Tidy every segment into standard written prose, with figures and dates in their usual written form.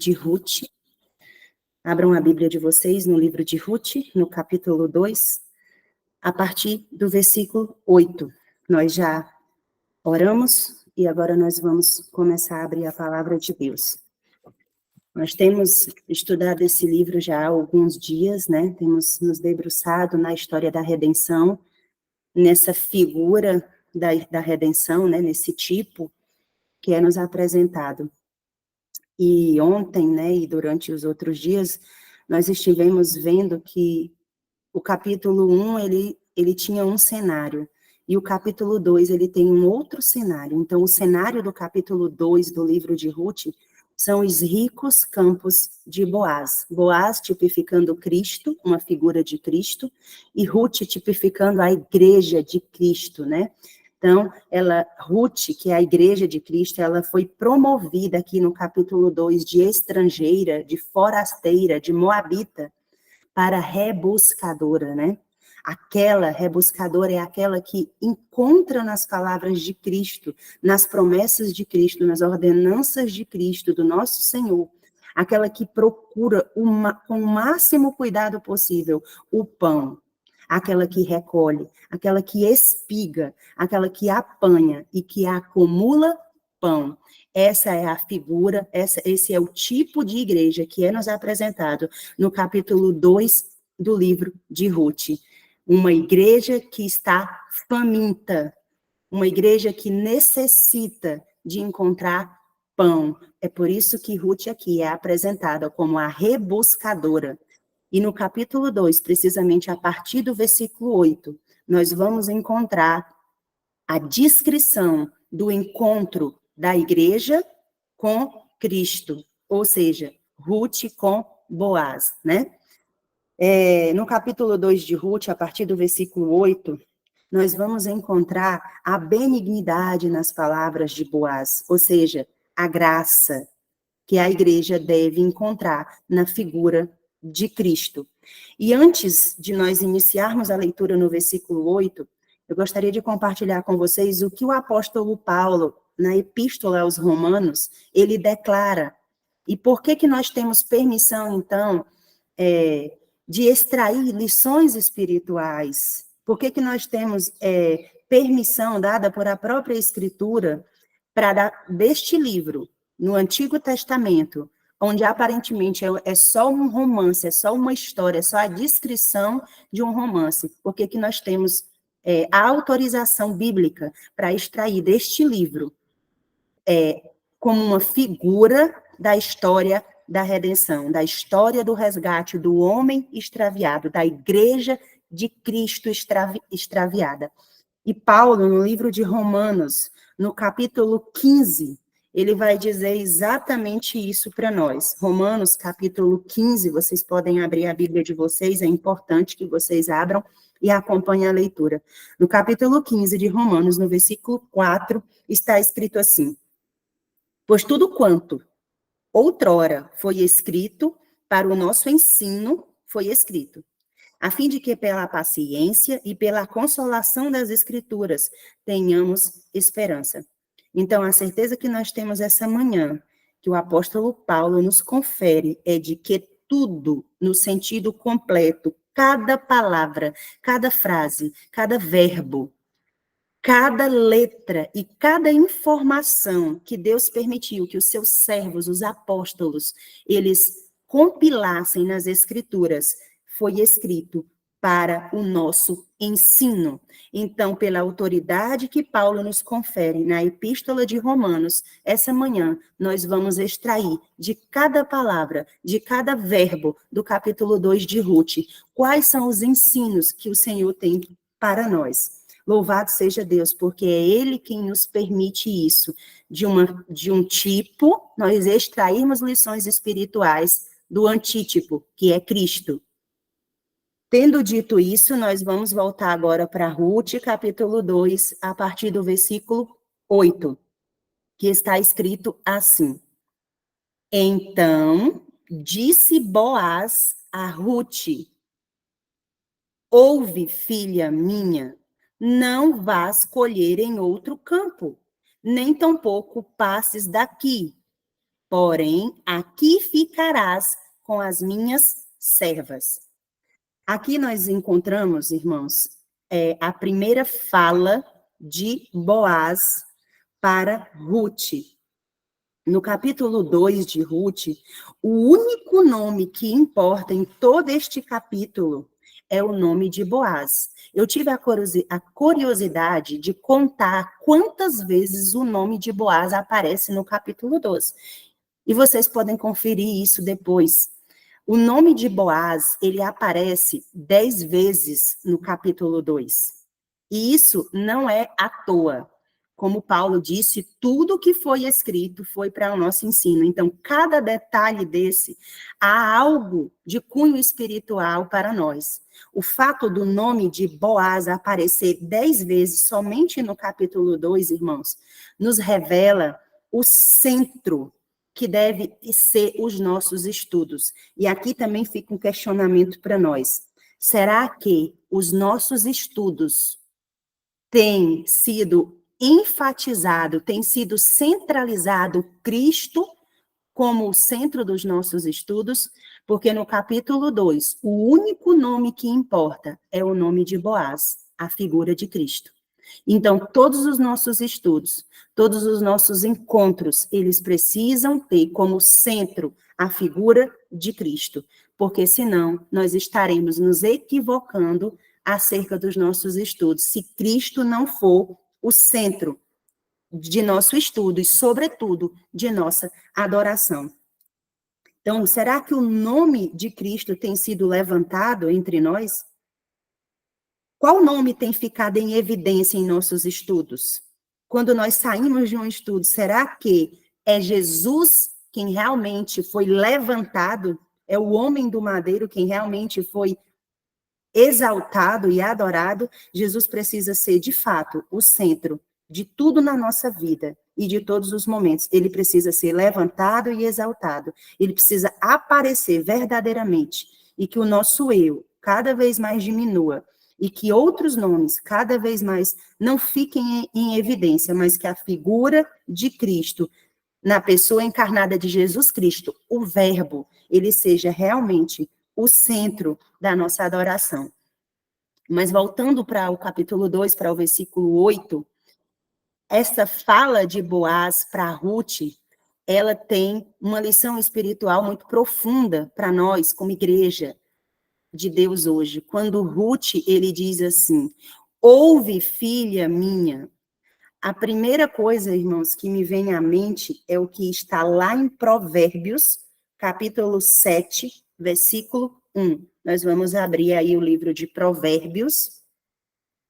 de Ruth. Abram a Bíblia de vocês no livro de Ruth, no capítulo 2, a partir do versículo 8. Nós já oramos e agora nós vamos começar a abrir a palavra de Deus. Nós temos estudado esse livro já há alguns dias, né? Temos nos debruçado na história da redenção, nessa figura da redenção, né? Nesse tipo que é nos apresentado. E ontem, né, e durante os outros dias, nós estivemos vendo que o capítulo 1, ele tinha um cenário, e o capítulo 2, ele tem um outro cenário. Então, o cenário do capítulo 2 do livro de Ruth são os ricos campos de Boaz. Boaz tipificando Cristo, uma figura de Cristo, e Ruth tipificando a igreja de Cristo, né? Então, Ruth, que é a igreja de Cristo, ela foi promovida aqui no capítulo 2 de estrangeira, de forasteira, de moabita, para rebuscadora, né? Aquela rebuscadora é aquela que encontra nas palavras de Cristo, nas promessas de Cristo, nas ordenanças de Cristo, do nosso Senhor, aquela que procura com o máximo cuidado possível o pão, aquela que recolhe, aquela que espiga, aquela que apanha e que acumula pão. Essa é a figura, esse é o tipo de igreja que é nos apresentado no capítulo 2 do livro de Ruth. Uma igreja que está faminta, uma igreja que necessita de encontrar pão. É por isso que Ruth aqui é apresentada como a rebuscadora. E no capítulo 2, precisamente a partir do versículo 8, nós vamos encontrar a descrição do encontro da igreja com Cristo, ou seja, Ruth com Boaz, né? No capítulo 2 de Ruth, a partir do versículo 8, nós vamos encontrar a benignidade nas palavras de Boaz, ou seja, a graça que a igreja deve encontrar na figura de Cristo. E antes de nós iniciarmos a leitura no versículo 8, eu gostaria de compartilhar com vocês o que o apóstolo Paulo, na epístola aos Romanos, ele declara. E por que nós temos permissão, então, de extrair lições espirituais? Por que nós temos permissão dada por a própria Escritura para dar deste livro, no Antigo Testamento, onde aparentemente é só um romance, é só uma história, é só a descrição de um romance? Por que nós temos a autorização bíblica para extrair deste livro como uma figura da história da redenção, da história do resgate do homem extraviado, da igreja de Cristo extraviada? E Paulo, no livro de Romanos, no capítulo 15, ele vai dizer exatamente isso para nós. Romanos, capítulo 15, vocês podem abrir a Bíblia de vocês, é importante que vocês abram e acompanhem a leitura. No capítulo 15 de Romanos, no versículo 4, está escrito assim: pois tudo quanto outrora foi escrito para o nosso ensino, foi escrito, a fim de que pela paciência e pela consolação das Escrituras tenhamos esperança. Então, a certeza que nós temos essa manhã, que o apóstolo Paulo nos confere, é de que tudo, no sentido completo, cada palavra, cada frase, cada verbo, cada letra e cada informação que Deus permitiu que os seus servos, os apóstolos, eles compilassem nas Escrituras, foi escrito para o nosso ensino. Então, pela autoridade que Paulo nos confere na Epístola de Romanos, essa manhã nós vamos extrair de cada palavra, de cada verbo do capítulo 2 de Ruth, quais são os ensinos que o Senhor tem para nós. Louvado seja Deus, porque é Ele quem nos permite isso, de um tipo, nós extrairmos lições espirituais do antítipo, que é Cristo. Tendo dito isso, nós vamos voltar agora para Ruth, capítulo 2, a partir do versículo 8, que está escrito assim: então, disse Boaz a Ruth: ouve, filha minha, não vás colher em outro campo, nem tampouco passes daqui. porém aqui ficarás com as minhas servas. Aqui nós encontramos, irmãos, a primeira fala de Boaz para Ruth. No capítulo 2 de Ruth, o único nome que importa em todo este capítulo é o nome de Boaz. Eu tive a curiosidade de contar quantas vezes o nome de Boaz aparece no capítulo 2. E vocês podem conferir isso depois. O nome de Boaz, ele aparece 10 vezes no capítulo 2. E isso não é à toa. Como Paulo disse, tudo que foi escrito foi para o nosso ensino. Então, cada detalhe desse, há algo de cunho espiritual para nós. O fato do nome de Boaz aparecer 10 vezes somente no capítulo 2, irmãos, nos revela o centro que deve ser os nossos estudos. E aqui também fica um questionamento para nós. Será que os nossos estudos têm sido enfatizado, tem sido centralizado Cristo como o centro dos nossos estudos? Porque no capítulo 2, o único nome que importa é o nome de Boaz, a figura de Cristo. Então, todos os nossos estudos, todos os nossos encontros, eles precisam ter como centro a figura de Cristo, porque senão nós estaremos nos equivocando acerca dos nossos estudos, se Cristo não for o centro de nosso estudo e, sobretudo, de nossa adoração. Então, será que o nome de Cristo tem sido levantado entre nós? Qual nome tem ficado em evidência em nossos estudos? Quando nós saímos de um estudo, será que é Jesus quem realmente foi levantado? É o homem do madeiro quem realmente foi exaltado e adorado? Jesus precisa ser, de fato, o centro de tudo na nossa vida e de todos os momentos. Ele precisa ser levantado e exaltado. Ele precisa aparecer verdadeiramente e que o nosso eu cada vez mais diminua e que outros nomes cada vez mais não fiquem em evidência, mas que a figura de Cristo, na pessoa encarnada de Jesus Cristo, o Verbo, ele seja realmente o centro da nossa adoração. Mas voltando para o capítulo 2, para o versículo 8, essa fala de Boaz para Ruth, ela tem uma lição espiritual muito profunda para nós, como igreja de Deus hoje. Quando Ruth, ele diz assim, ouve, filha minha. A primeira coisa, irmãos, que me vem à mente é o que está lá em Provérbios, capítulo 7, versículo 1. Nós vamos abrir aí o livro de Provérbios.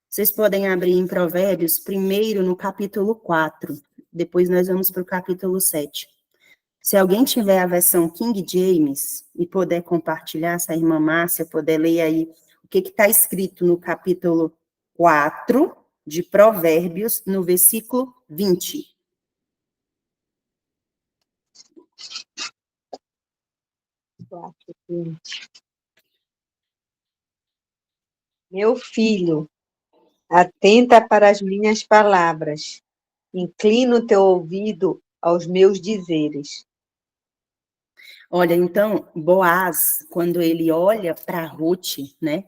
Vocês podem abrir em Provérbios, primeiro no capítulo 4. Depois nós vamos para o capítulo 7. Se alguém tiver a versão King James e puder compartilhar, se a irmã Márcia puder ler aí o que está escrito no capítulo 4 de Provérbios, no versículo 20. Meu filho, atenta para as minhas palavras, inclina o teu ouvido aos meus dizeres. Olha, então, Boaz, quando ele olha para Ruth, né?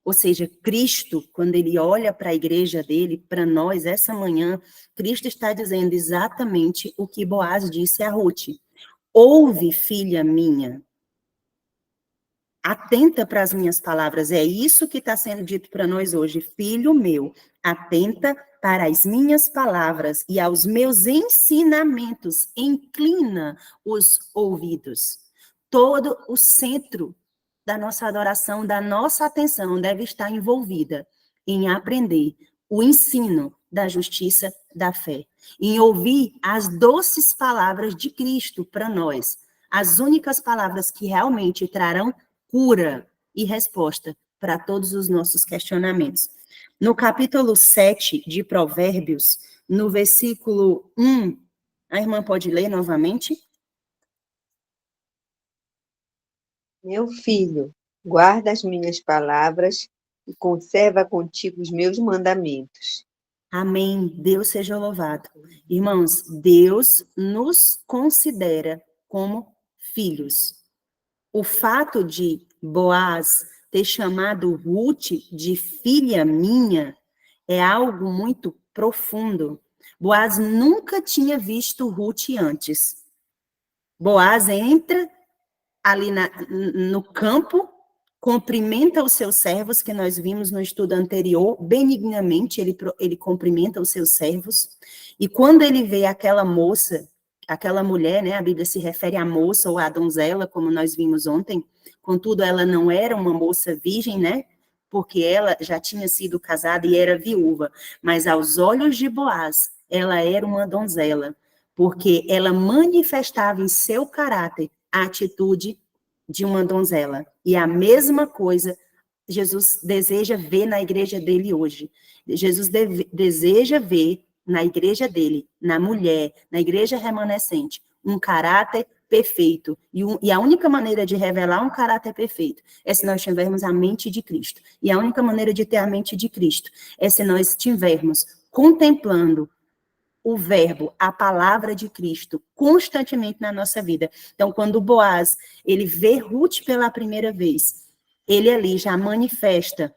Ou seja, Cristo, quando ele olha para a igreja dele, para nós, essa manhã, Cristo está dizendo exatamente o que Boaz disse a Ruth. Ouve, filha minha, atenta para as minhas palavras. É isso que está sendo dito para nós hoje. Filho meu, atenta para as minhas palavras e aos meus ensinamentos. Inclina os ouvidos. Todo o centro da nossa adoração, da nossa atenção, deve estar envolvida em aprender o ensino da justiça da fé, em ouvir as doces palavras de Cristo para nós, as únicas palavras que realmente trarão cura e resposta para todos os nossos questionamentos. No capítulo 7 de Provérbios, no versículo 1, a irmã pode ler novamente? Meu filho, guarda as minhas palavras e conserva contigo os meus mandamentos. Amém. Deus seja louvado. Irmãos, Deus nos considera como filhos. O fato de Boaz ter chamado Ruth de filha minha é algo muito profundo. Boaz nunca tinha visto Ruth antes. Boaz entra ali no campo, cumprimenta os seus servos, que nós vimos no estudo anterior, benignamente ele cumprimenta os seus servos, e quando ele vê aquela moça, aquela mulher, né, a Bíblia se refere à moça ou à donzela, como nós vimos ontem, contudo ela não era uma moça virgem, né, porque ela já tinha sido casada e era viúva, mas aos olhos de Boaz, ela era uma donzela, porque ela manifestava em seu caráter a atitude de uma donzela. E a mesma coisa Jesus deseja ver na igreja dele hoje. Jesus deseja ver na igreja dele, na mulher, na igreja remanescente, um caráter perfeito. E a única maneira de revelar um caráter perfeito é se nós tivermos a mente de Cristo. E a única maneira de ter a mente de Cristo é se nós estivermos contemplando o verbo, a palavra de Cristo, constantemente na nossa vida. Então, quando Boaz, ele vê Ruth pela primeira vez, ele ali já manifesta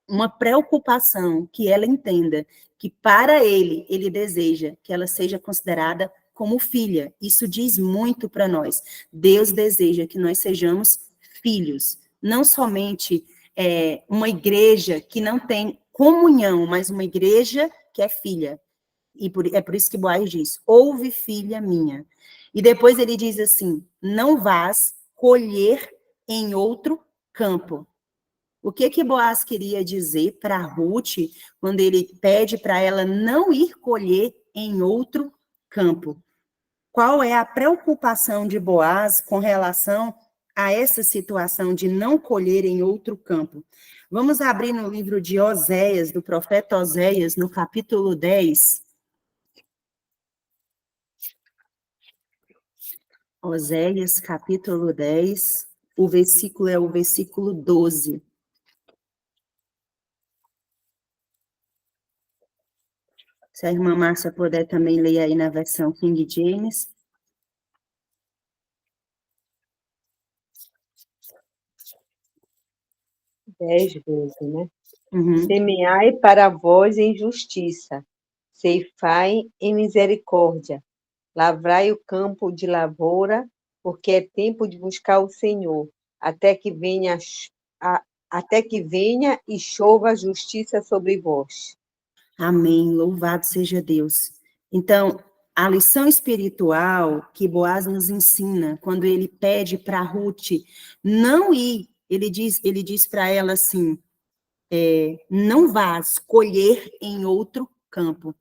uma preocupação que ela entenda que para ele deseja que ela seja considerada como filha. Isso diz muito para nós. Deus deseja que nós sejamos filhos, não somente uma igreja que não tem comunhão, mas uma igreja que é filha. E é por isso que Boaz diz, ouve, filha minha. E depois ele diz assim, não vás colher em outro campo. O que Boaz queria dizer para Ruth, quando ele pede para ela não ir colher em outro campo? Qual é a preocupação de Boaz com relação a essa situação de não colher em outro campo? Vamos abrir no livro de Oséias, do profeta Oséias, no capítulo 10, Oséias, capítulo 10, o versículo é o versículo 12. Se a irmã Márcia puder também ler aí na versão King James. 10:12, né? Uhum. Semeai para vós em justiça, ceifai em misericórdia, lavrai o campo de lavoura, porque é tempo de buscar o Senhor, até que venha e chova a justiça sobre vós. Amém, louvado seja Deus. Então, a lição espiritual que Boaz nos ensina, quando ele pede para Ruth não ir, ele diz para ela assim, não vás colher em outro campo.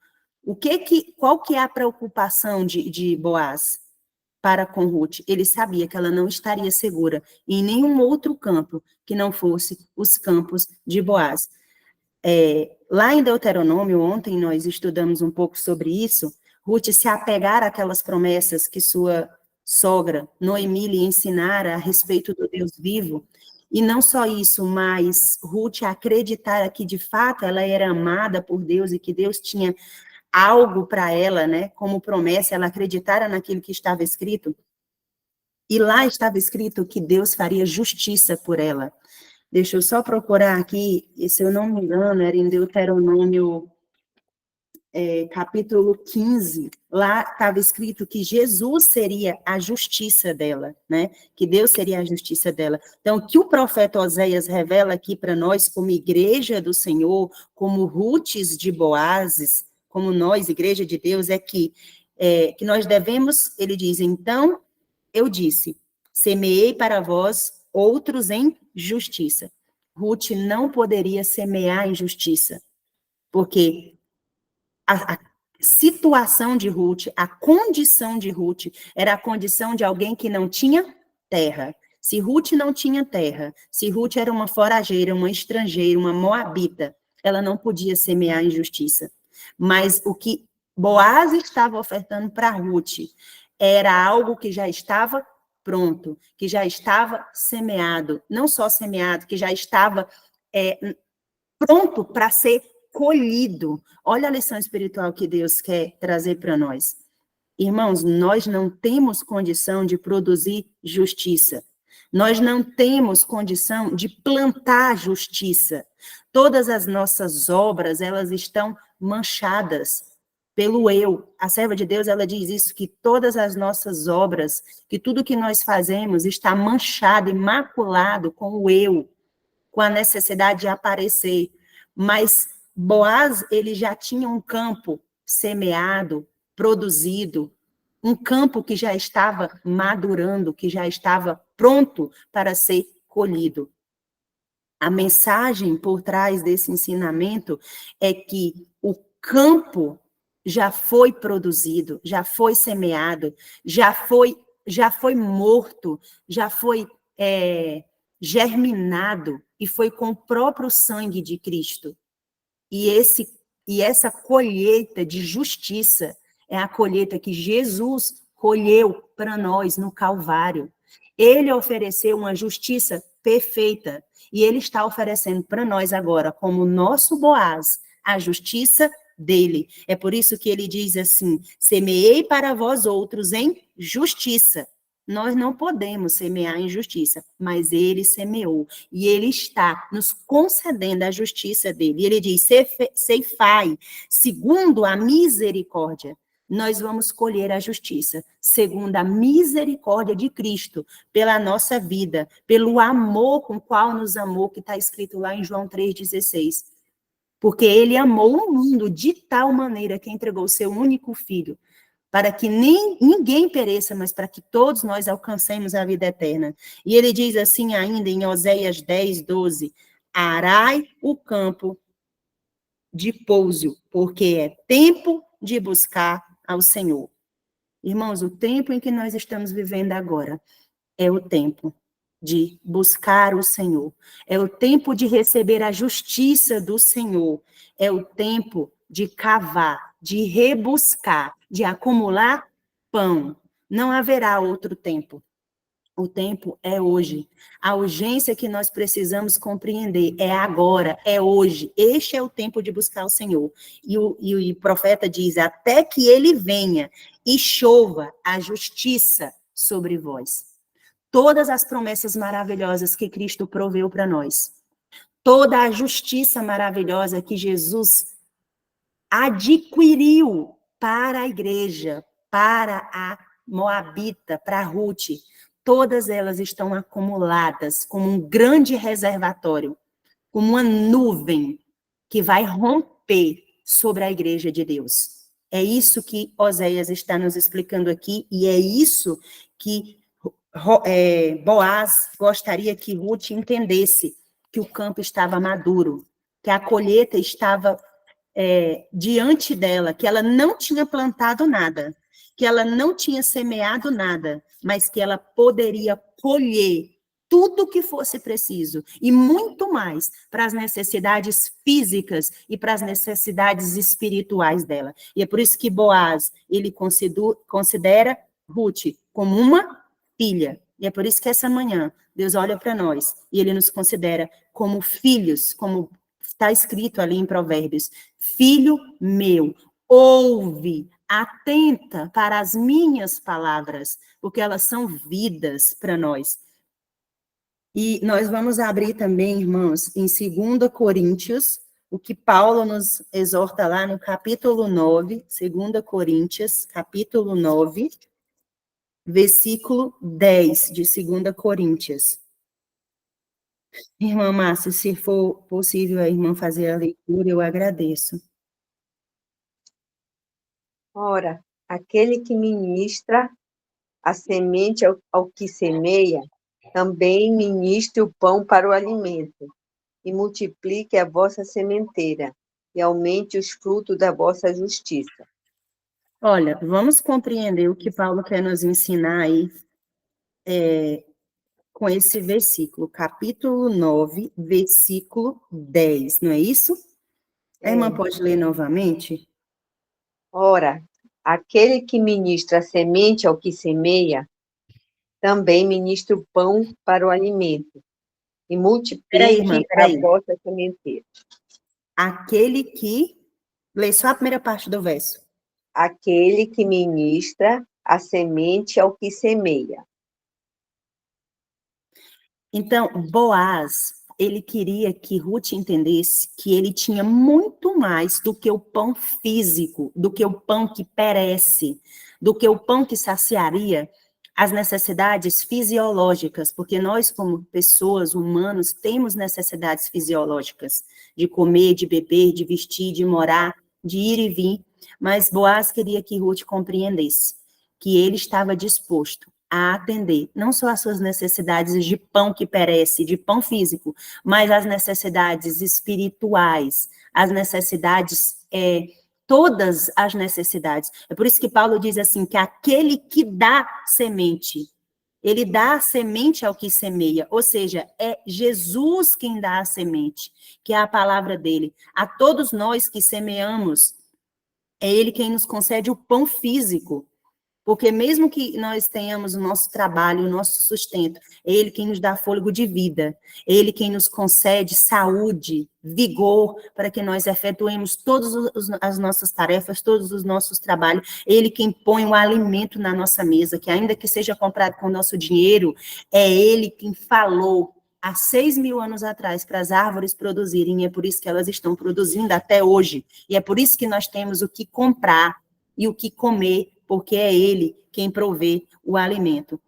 Qual que é a preocupação de Boaz para com Ruth? Ele sabia que ela não estaria segura em nenhum outro campo que não fosse os campos de Boaz. Lá em Deuteronômio, ontem nós estudamos um pouco sobre isso, Ruth se apegar àquelas promessas que sua sogra, Noemi, lhe ensinara a respeito do Deus vivo, e não só isso, mas Ruth acreditar que de fato ela era amada por Deus e que Deus tinha algo para ela, né, como promessa, ela acreditara naquilo que estava escrito, e lá estava escrito que Deus faria justiça por ela. Deixa eu só procurar aqui, e se eu não me engano, era em Deuteronômio, capítulo 15, lá estava escrito que Jesus seria a justiça dela, né? Que Deus seria a justiça dela. Então, o que o profeta Oséias revela aqui para nós, como igreja do Senhor, como Rutes de Boazes, como nós, igreja de Deus, é que nós devemos, ele diz, então, eu disse, semeei para vós outros em justiça. Ruth não poderia semear em justiça, porque a situação de Ruth, a condição de Ruth, era a condição de alguém que não tinha terra. Se Ruth não tinha terra, se Ruth era uma forageira, uma estrangeira, uma moabita, ela não podia semear em justiça. Mas o que Boaz estava ofertando para Ruth era algo que já estava pronto, que já estava semeado, não só semeado, que já estava pronto para ser colhido. Olha a lição espiritual que Deus quer trazer para nós. Irmãos, nós não temos condição de produzir justiça. Nós não temos condição de plantar justiça. Todas as nossas obras, elas estão manchadas pelo eu. A serva de Deus, ela diz isso, que todas as nossas obras, que tudo que nós fazemos está manchado e maculado com o eu, com a necessidade de aparecer. Mas Boaz, ele já tinha um campo semeado, produzido, um campo que já estava madurando, que já estava pronto para ser colhido. A mensagem por trás desse ensinamento é que o campo já foi produzido, já foi semeado, já foi morto, já foi germinado e foi com o próprio sangue de Cristo. E essa colheita de justiça é a colheita que Jesus colheu para nós no Calvário. Ele ofereceu uma justiça perfeita e ele está oferecendo para nós agora, como nosso Boaz, a justiça dele. É por isso que ele diz assim: semeei para vós outros em justiça. Nós não podemos semear injustiça, mas ele semeou. E ele está nos concedendo a justiça dele. E ele diz: ceifai, segundo a misericórdia. Nós vamos colher a justiça, segundo a misericórdia de Cristo, pela nossa vida, pelo amor com o qual nos amou, que está escrito lá em João 3,16. Porque ele amou o mundo de tal maneira que entregou o seu único filho, para que ninguém pereça, mas para que todos nós alcancemos a vida eterna. E ele diz assim ainda em Oséias 10:12, arai o campo de pouso, porque é tempo de buscar ao Senhor. Irmãos, o tempo em que nós estamos vivendo agora é o tempo de buscar o Senhor, é o tempo de receber a justiça do Senhor, é o tempo de cavar, de rebuscar, de acumular pão. Não haverá outro tempo. O tempo é hoje. A urgência que nós precisamos compreender é agora, é hoje. Este é o tempo de buscar o Senhor. E o profeta diz, até que ele venha e chova a justiça sobre vós. Todas as promessas maravilhosas que Cristo proveu para nós, toda a justiça maravilhosa que Jesus adquiriu para a igreja, para a Moabita, para a Ruth, todas elas estão acumuladas como um grande reservatório, como uma nuvem que vai romper sobre a igreja de Deus. É isso que Oséias está nos explicando aqui, e é isso que Boaz gostaria que Ruth entendesse, que o campo estava maduro, que a colheita estava diante dela, que ela não tinha plantado nada, que ela não tinha semeado nada, mas que ela poderia colher tudo o que fosse preciso, e muito mais para as necessidades físicas e para as necessidades espirituais dela. E é por isso que Boaz, ele considera Ruth como uma filha. E é por isso que essa manhã Deus olha para nós e ele nos considera como filhos, como está escrito ali em Provérbios: filho meu, ouve, atenta para as minhas palavras, porque elas são vidas para nós. E nós vamos abrir também, irmãos, em 2 Coríntios, o que Paulo nos exorta lá no capítulo 9, 2 Coríntios, capítulo 9, versículo 10 de 2 Coríntios. Irmã Márcia, se for possível a irmã fazer a leitura, eu agradeço. Ora, aquele que ministra a semente ao que semeia, também ministre o pão para o alimento, e multiplique a vossa sementeira, e aumente os frutos da vossa justiça. Olha, vamos compreender o que Paulo quer nos ensinar aí com esse versículo, capítulo 9, versículo 10, não é isso? A irmã pode ler novamente? Ora, aquele que ministra a semente ao que semeia, também ministra o pão para o alimento, e multiplique a vossa sementeira. Aquele que... Lê só a primeira parte do verso. Aquele que ministra a semente ao que semeia. Então, Boaz, ele queria que Ruth entendesse que ele tinha muito mais do que o pão físico, do que o pão que perece, do que o pão que saciaria as necessidades fisiológicas, porque nós, como pessoas, humanos, temos necessidades fisiológicas de comer, de beber, de vestir, de morar, de ir e vir. Mas Boaz queria que Ruth compreendesse que ele estava disposto a atender não só as suas necessidades de pão que perece, de pão físico, mas as necessidades espirituais, as necessidades, todas as necessidades. É por isso que Paulo diz assim, que aquele que dá semente, ele dá a semente ao que semeia, ou seja, é Jesus quem dá a semente, que é a palavra dele. A todos nós que semeamos, é ele quem nos concede o pão físico. Porque mesmo que nós tenhamos o nosso trabalho, o nosso sustento, é ele quem nos dá fôlego de vida, é ele quem nos concede saúde, vigor, para que nós efetuemos todas as nossas tarefas, todos os nossos trabalhos, é ele quem põe o alimento na nossa mesa, que ainda que seja comprado com o nosso dinheiro, é ele quem falou há 6.000 anos atrás para as árvores produzirem, e é por isso que elas estão produzindo até hoje, e é por isso que nós temos o que comprar e o que comer, porque é ele quem provê o alimento.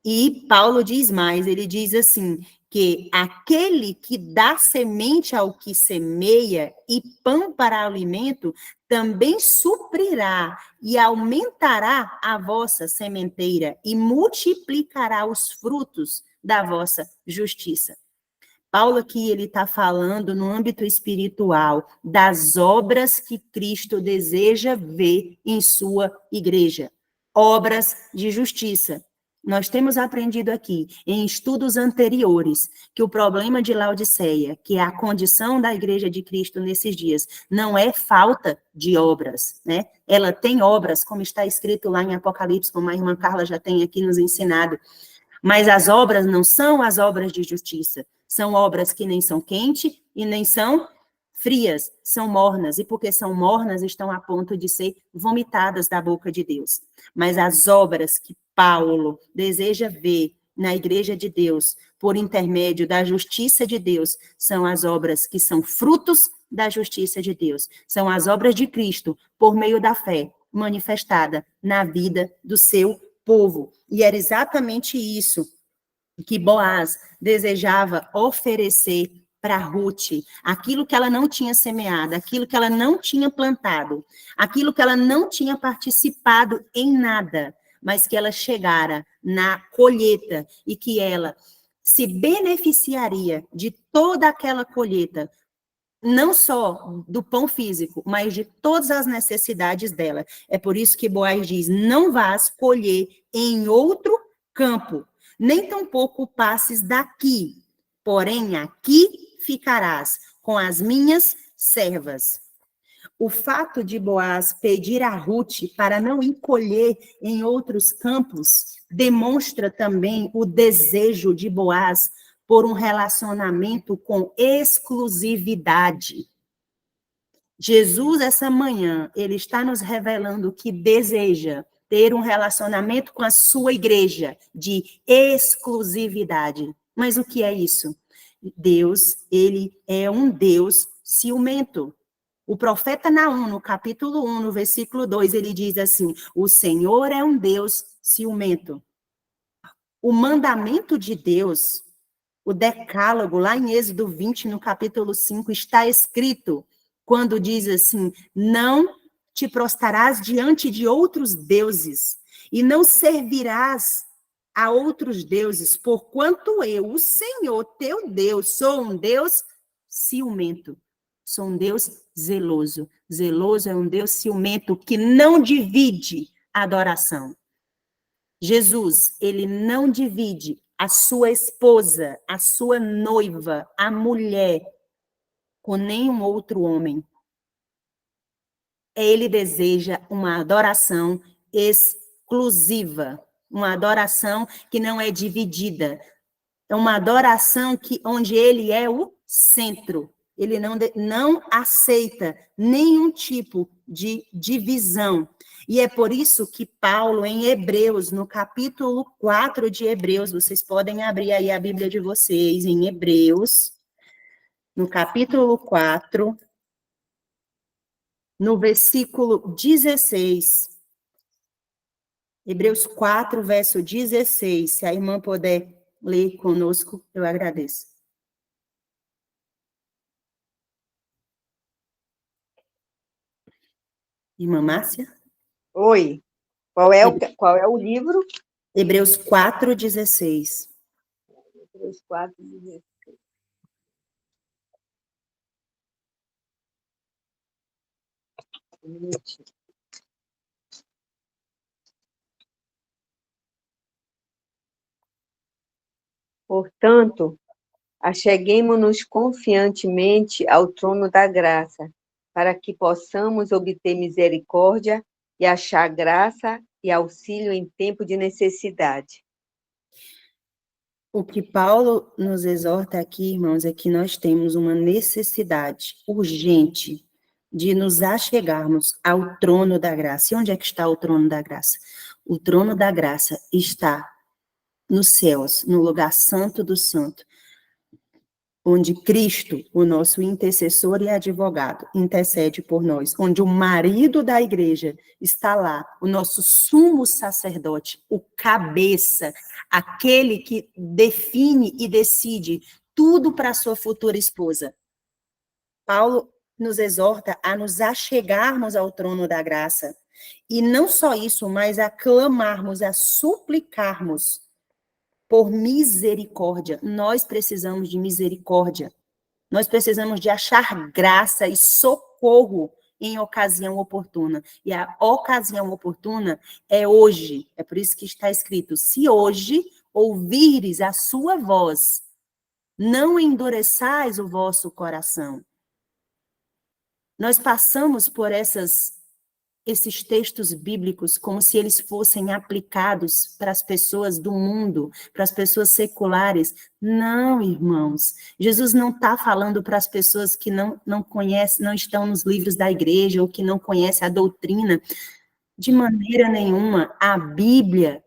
E Paulo diz mais, ele diz assim, que aquele que dá semente ao que semeia e pão para alimento, também suprirá e aumentará a vossa sementeira e multiplicará os frutos da vossa justiça. Paulo aqui, ele está falando no âmbito espiritual das obras que Cristo deseja ver em sua igreja. Obras de justiça. Nós temos aprendido aqui, em estudos anteriores, que o problema de Laodiceia, que é a condição da igreja de Cristo nesses dias, não é falta de obras, né? Ela tem obras, como está escrito lá em Apocalipse, como a irmã Carla já tem aqui nos ensinado, mas as obras não são as obras de justiça, são obras que nem são quentes e nem são frias, são mornas, e porque são mornas, estão a ponto de ser vomitadas da boca de Deus. Mas as obras que Paulo deseja ver na igreja de Deus, por intermédio da justiça de Deus, são as obras que são frutos da justiça de Deus, são as obras de Cristo, por meio da fé, manifestada na vida do seu povo. E era exatamente isso que Boaz desejava oferecer para Ruth, aquilo que ela não tinha semeado, aquilo que ela não tinha plantado, aquilo que ela não tinha participado em nada, mas que ela chegara na colheita e que ela se beneficiaria de toda aquela colheita, não só do pão físico, mas de todas as necessidades dela. É por isso que Boaz diz, não vás colher em outro campo, nem tampouco passes daqui, porém aqui ficarás com as minhas servas. O fato de Boaz pedir a Ruth para não ir colher em outros campos demonstra também o desejo de Boaz por um relacionamento com exclusividade. Jesus, essa manhã, ele está nos revelando que deseja ter um relacionamento com a sua igreja de exclusividade. Mas o que é isso? Deus, ele é um Deus ciumento. O profeta Naum, no capítulo 1, no versículo 2, ele diz assim, o Senhor é um Deus ciumento. O mandamento de Deus, o decálogo, lá em Êxodo 20, no capítulo 5, está escrito, quando diz assim, não te prostrarás diante de outros deuses, e não servirás a outros deuses, porquanto eu, o Senhor, teu Deus, sou um Deus ciumento, sou um Deus zeloso. Zeloso é um Deus ciumento que não divide a adoração. Jesus, ele não divide a sua esposa, a sua noiva, a mulher, com nenhum outro homem. Ele deseja uma adoração exclusiva, uma adoração que não é dividida, é uma adoração onde ele é o centro. Ele não aceita nenhum tipo de divisão. E é por isso que Paulo, em Hebreus, no capítulo 4 de Hebreus, vocês podem abrir aí a Bíblia de vocês, em Hebreus, no capítulo 4, no versículo 16. Hebreus 4, verso 16. Se a irmã puder ler conosco, eu agradeço. Irmã Márcia? Oi. Qual é o livro? Hebreus 4, 16. Hebreus 4, 16. Um minutinho. Portanto, acheguemo-nos confiantemente ao trono da graça, para que possamos obter misericórdia e achar graça e auxílio em tempo de necessidade. O que Paulo nos exorta aqui, irmãos, é que nós temos uma necessidade urgente de nos achegarmos ao trono da graça. E onde é que está o trono da graça? O trono da graça está nos céus, no lugar santo do santo, onde Cristo, o nosso intercessor e advogado, intercede por nós, onde o marido da igreja está lá, o nosso sumo sacerdote, o cabeça, aquele que define e decide tudo para a sua futura esposa. Paulo nos exorta a nos achegarmos ao trono da graça, e não só isso, mas a clamarmos, a suplicarmos por misericórdia. Nós precisamos de misericórdia. Nós precisamos de achar graça e socorro em ocasião oportuna. E a ocasião oportuna é hoje. É por isso que está escrito: se hoje ouvires a sua voz, não endureçais o vosso coração. Nós passamos por esses textos bíblicos como se eles fossem aplicados para as pessoas do mundo, para as pessoas seculares. Não, irmãos. Jesus não está falando para as pessoas que não conhecem, não estão nos livros da igreja ou que não conhecem a doutrina. De maneira nenhuma. A Bíblia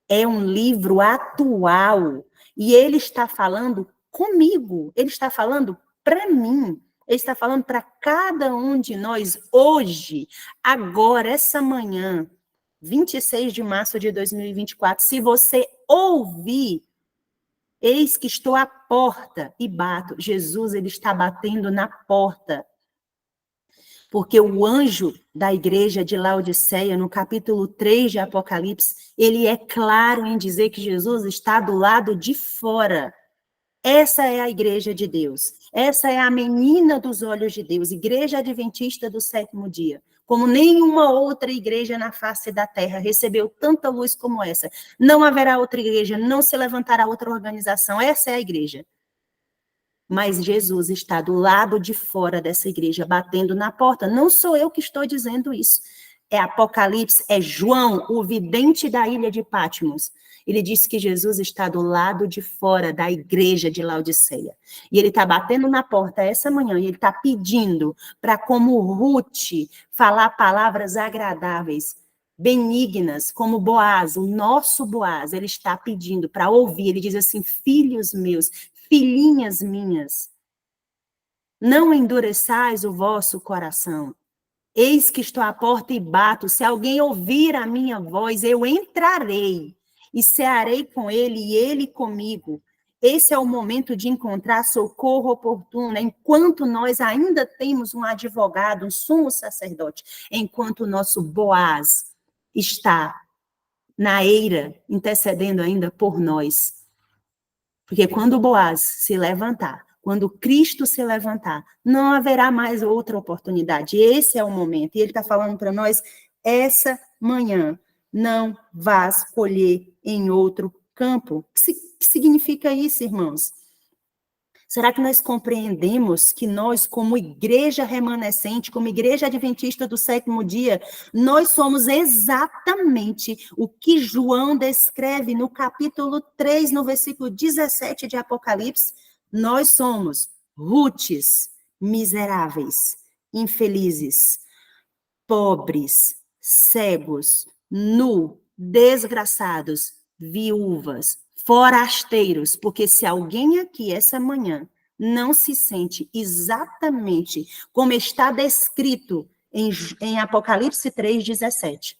é um livro atual e ele está falando comigo, ele está falando para mim. Ele está falando para cada um de nós hoje, agora, essa manhã, 26 de março de 2024. Se você ouvir, eis que estou à porta e bato. Jesus, ele está batendo na porta. Porque o anjo da igreja de Laodiceia, no capítulo 3 de Apocalipse, ele é claro em dizer que Jesus está do lado de fora. Essa é a igreja de Deus. Essa é a menina dos olhos de Deus, igreja adventista do sétimo dia. Como nenhuma outra igreja na face da terra recebeu tanta luz como essa. Não haverá outra igreja, não se levantará outra organização. Essa é a igreja. Mas Jesus está do lado de fora dessa igreja, batendo na porta. Não sou eu que estou dizendo isso. É Apocalipse, é João, o vidente da ilha de Patmos. Ele disse que Jesus está do lado de fora da igreja de Laodiceia. E ele está batendo na porta essa manhã, e ele está pedindo para, como Ruth, falar palavras agradáveis, benignas, como Boaz, o nosso Boaz. Ele está pedindo para ouvir. Ele diz assim: filhos meus, filhinhas minhas, não endureçais o vosso coração. Eis que estou à porta e bato. Se alguém ouvir a minha voz, eu entrarei e cearei com ele e ele comigo. Esse é o momento de encontrar socorro oportuno, enquanto nós ainda temos um advogado, um sumo sacerdote, enquanto o nosso Boaz está na eira, intercedendo ainda por nós. Porque quando Boaz se levantar, quando Cristo se levantar, não haverá mais outra oportunidade. Esse é o momento. E ele está falando para nós, essa manhã, não vás colher em outro campo. O que significa isso, irmãos? Será que nós compreendemos que nós, como igreja remanescente, como igreja adventista do sétimo dia, nós somos exatamente o que João descreve no capítulo 3, no versículo 17 de Apocalipse? Nós somos Rutes, miseráveis, infelizes, pobres, cegos, nu, desgraçados, viúvas, forasteiros, porque se alguém aqui essa manhã não se sente exatamente como está descrito em Apocalipse 3:17,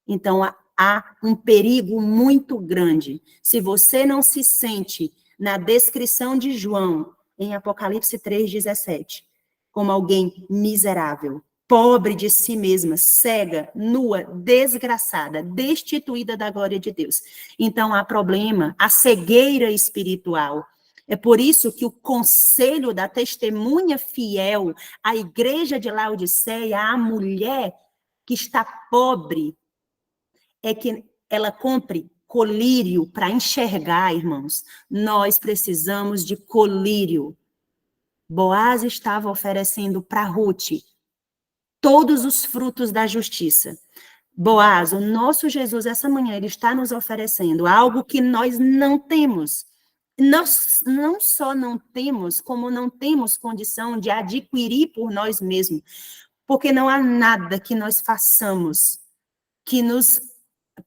então há um perigo muito grande. Se você não se sente na descrição de João, em Apocalipse 3:17, como alguém miserável, pobre de si mesma, cega, nua, desgraçada, destituída da glória de Deus. Então há problema, a cegueira espiritual. É por isso que o conselho da testemunha fiel, à igreja de Laodiceia, à mulher que está pobre, é que ela compre colírio para enxergar, irmãos. Nós precisamos de colírio. Boaz estava oferecendo para Ruth todos os frutos da justiça. Boaz, o nosso Jesus, essa manhã, ele está nos oferecendo algo que nós não temos. Nós não só não temos, como não temos condição de adquirir por nós mesmos. Porque não há nada que nós façamos que nos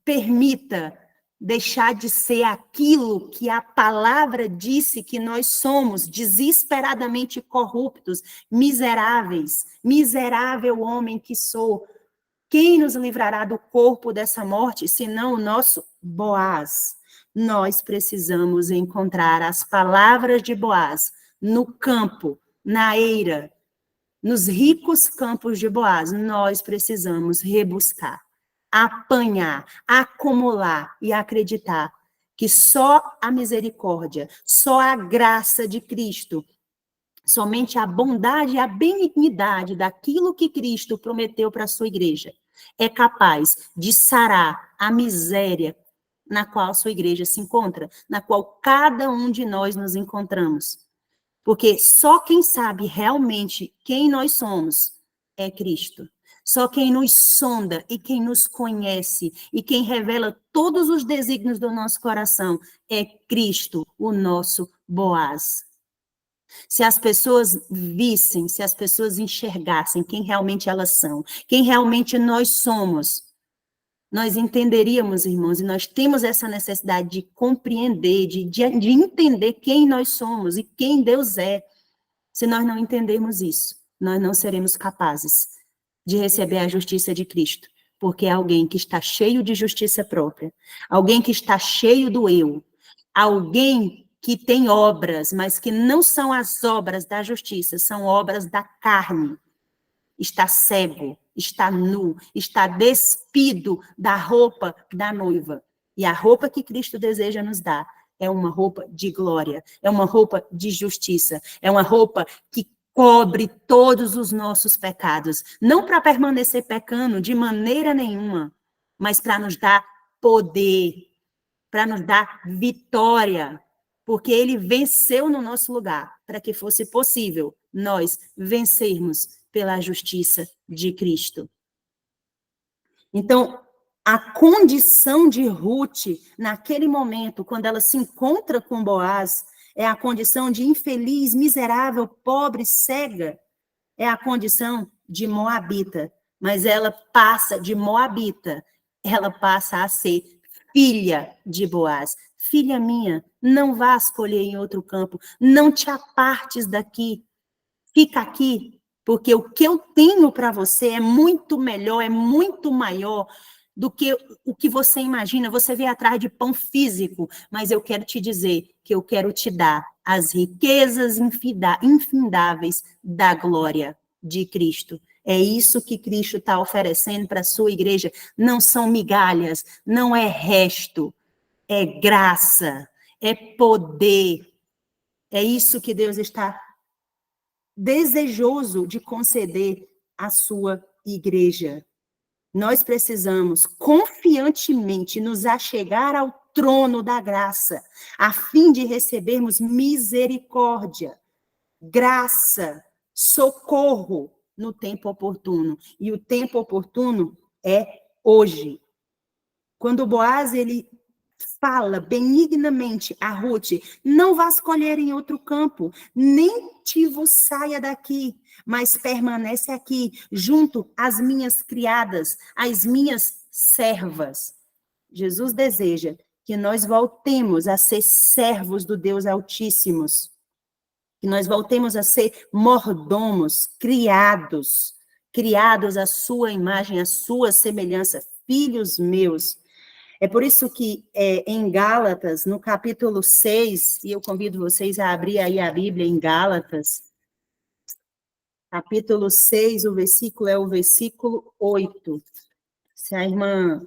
permita deixar de ser aquilo que a palavra disse que nós somos, desesperadamente corruptos, miseráveis, miserável homem que sou. Quem nos livrará do corpo dessa morte, senão o nosso Boaz? Nós precisamos encontrar as palavras de Boaz no campo, na eira, nos ricos campos de Boaz. Nós precisamos rebuscar, apanhar, acumular e acreditar que só a misericórdia, só a graça de Cristo, somente a bondade e a benignidade daquilo que Cristo prometeu para a sua igreja é capaz de sarar a miséria na qual a sua igreja se encontra, na qual cada um de nós nos encontramos. Porque só quem sabe realmente quem nós somos é Cristo. Só quem nos sonda e quem nos conhece e quem revela todos os desígnios do nosso coração é Cristo, o nosso Boaz. Se as pessoas vissem, se as pessoas enxergassem quem realmente elas são, quem realmente nós somos, nós entenderíamos, irmãos, e nós temos essa necessidade de compreender, de entender quem nós somos e quem Deus é. Se nós não entendermos isso, nós não seremos capazes de receber a justiça de Cristo, porque é alguém que está cheio de justiça própria, alguém que está cheio do eu, alguém que tem obras, mas que não são as obras da justiça, são obras da carne. Está cego, está nu, está despido da roupa da noiva. E a roupa que Cristo deseja nos dar é uma roupa de glória, é uma roupa de justiça, é uma roupa que cobre todos os nossos pecados. Não para permanecer pecando de maneira nenhuma, mas para nos dar poder, para nos dar vitória, porque ele venceu no nosso lugar, para que fosse possível nós vencermos pela justiça de Cristo. Então, a condição de Ruth, naquele momento, quando ela se encontra com Boaz, é a condição de infeliz, miserável, pobre, cega. É a condição de moabita. Mas ela passa de moabita, ela passa a ser filha de Boaz. Filha minha, não vá escolher em outro campo, não te apartes daqui, fica aqui, porque o que eu tenho para você é muito melhor, é muito maior do que o que você imagina. Você vê atrás de pão físico, mas eu quero te dizer que eu quero te dar as riquezas infindáveis da glória de Cristo. É isso que Cristo está oferecendo para a sua igreja. Não são migalhas, não é resto, é graça, é poder. É isso que Deus está desejoso de conceder à sua igreja. Nós precisamos confiantemente nos achegar ao trono da graça, a fim de recebermos misericórdia, graça, socorro no tempo oportuno. E o tempo oportuno é hoje. Quando Boaz, ele fala benignamente a Ruth: não vás colher em outro campo, nem te vos saia daqui, mas permanece aqui, junto às minhas criadas, às minhas servas. Jesus deseja que nós voltemos a ser servos do Deus Altíssimos, que nós voltemos a ser mordomos, criados à sua imagem, à sua semelhança, filhos meus. É por isso que em Gálatas, no capítulo 6, e eu convido vocês a abrir aí a Bíblia em Gálatas, capítulo 6, o versículo é o versículo 8. Se a irmã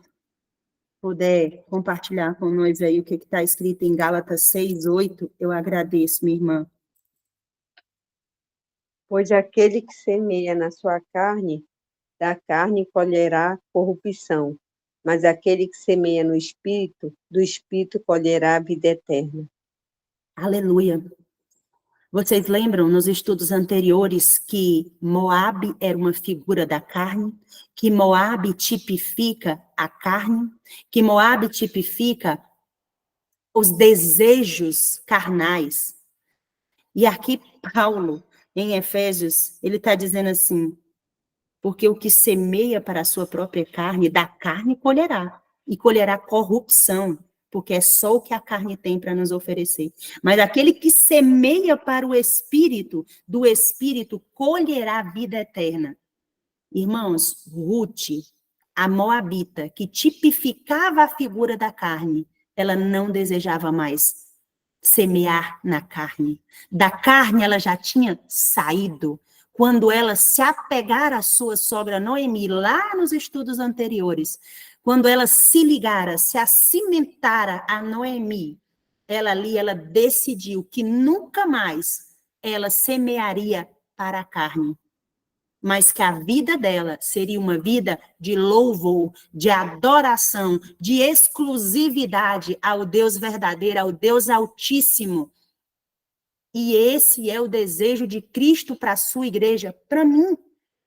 puder compartilhar com nós aí o que está escrito em Gálatas 6, 8, eu agradeço, minha irmã. Pois aquele que semeia na sua carne, da carne colherá corrupção, mas aquele que semeia no Espírito, do Espírito colherá a vida eterna. Aleluia. Vocês lembram nos estudos anteriores que Moabe era uma figura da carne, que Moabe tipifica a carne, que Moabe tipifica os desejos carnais. E aqui Paulo, em Efésios, ele está dizendo assim: porque o que semeia para a sua própria carne, da carne colherá, e colherá corrupção, porque é só o que a carne tem para nos oferecer. Mas aquele que semeia para o Espírito, do Espírito colherá vida eterna. Irmãos, Ruth, a moabita, que tipificava a figura da carne, ela não desejava mais semear na carne. Da carne ela já tinha saído. Quando ela se apegar à sua sogra Noemi, lá nos estudos anteriores, quando ela se ligara, se acimentara a Noemi, ela decidiu que nunca mais ela semearia para a carne, mas que a vida dela seria uma vida de louvor, de adoração, de exclusividade ao Deus verdadeiro, ao Deus Altíssimo. E esse é o desejo de Cristo para a sua igreja, para mim,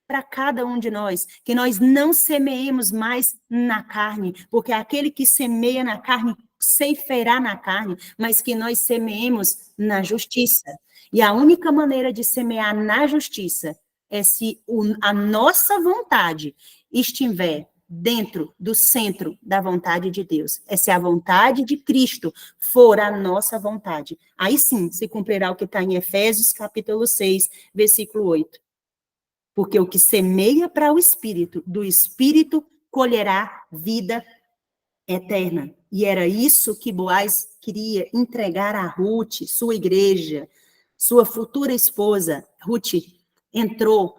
para cada um de nós, que nós não semeemos mais na carne, porque aquele que semeia na carne ceifará na carne, mas que nós semeemos na justiça. E a única maneira de semear na justiça é se a nossa vontade estiver dentro do centro da vontade de Deus. É se a vontade de Cristo for a nossa vontade. Aí sim, se cumprirá o que está em Efésios, capítulo 6, versículo 8. Porque o que semeia para o Espírito, do Espírito colherá vida eterna. E era isso que Boaz queria entregar a Ruth, sua igreja, sua futura esposa. Ruth entrou,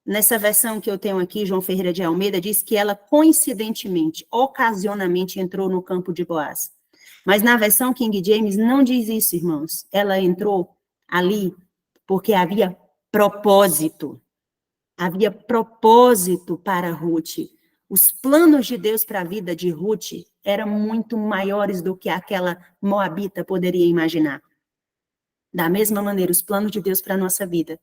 nessa versão que eu tenho aqui, João Ferreira de Almeida, diz que ela coincidentemente, ocasionalmente entrou no campo de Boaz. Mas na versão King James não diz isso, irmãos. Ela entrou ali porque havia propósito. Havia propósito para Ruth. Os planos de Deus para a vida de Ruth eram muito maiores do que aquela moabita poderia imaginar. Da mesma maneira, os planos de Deus para a nossa vida,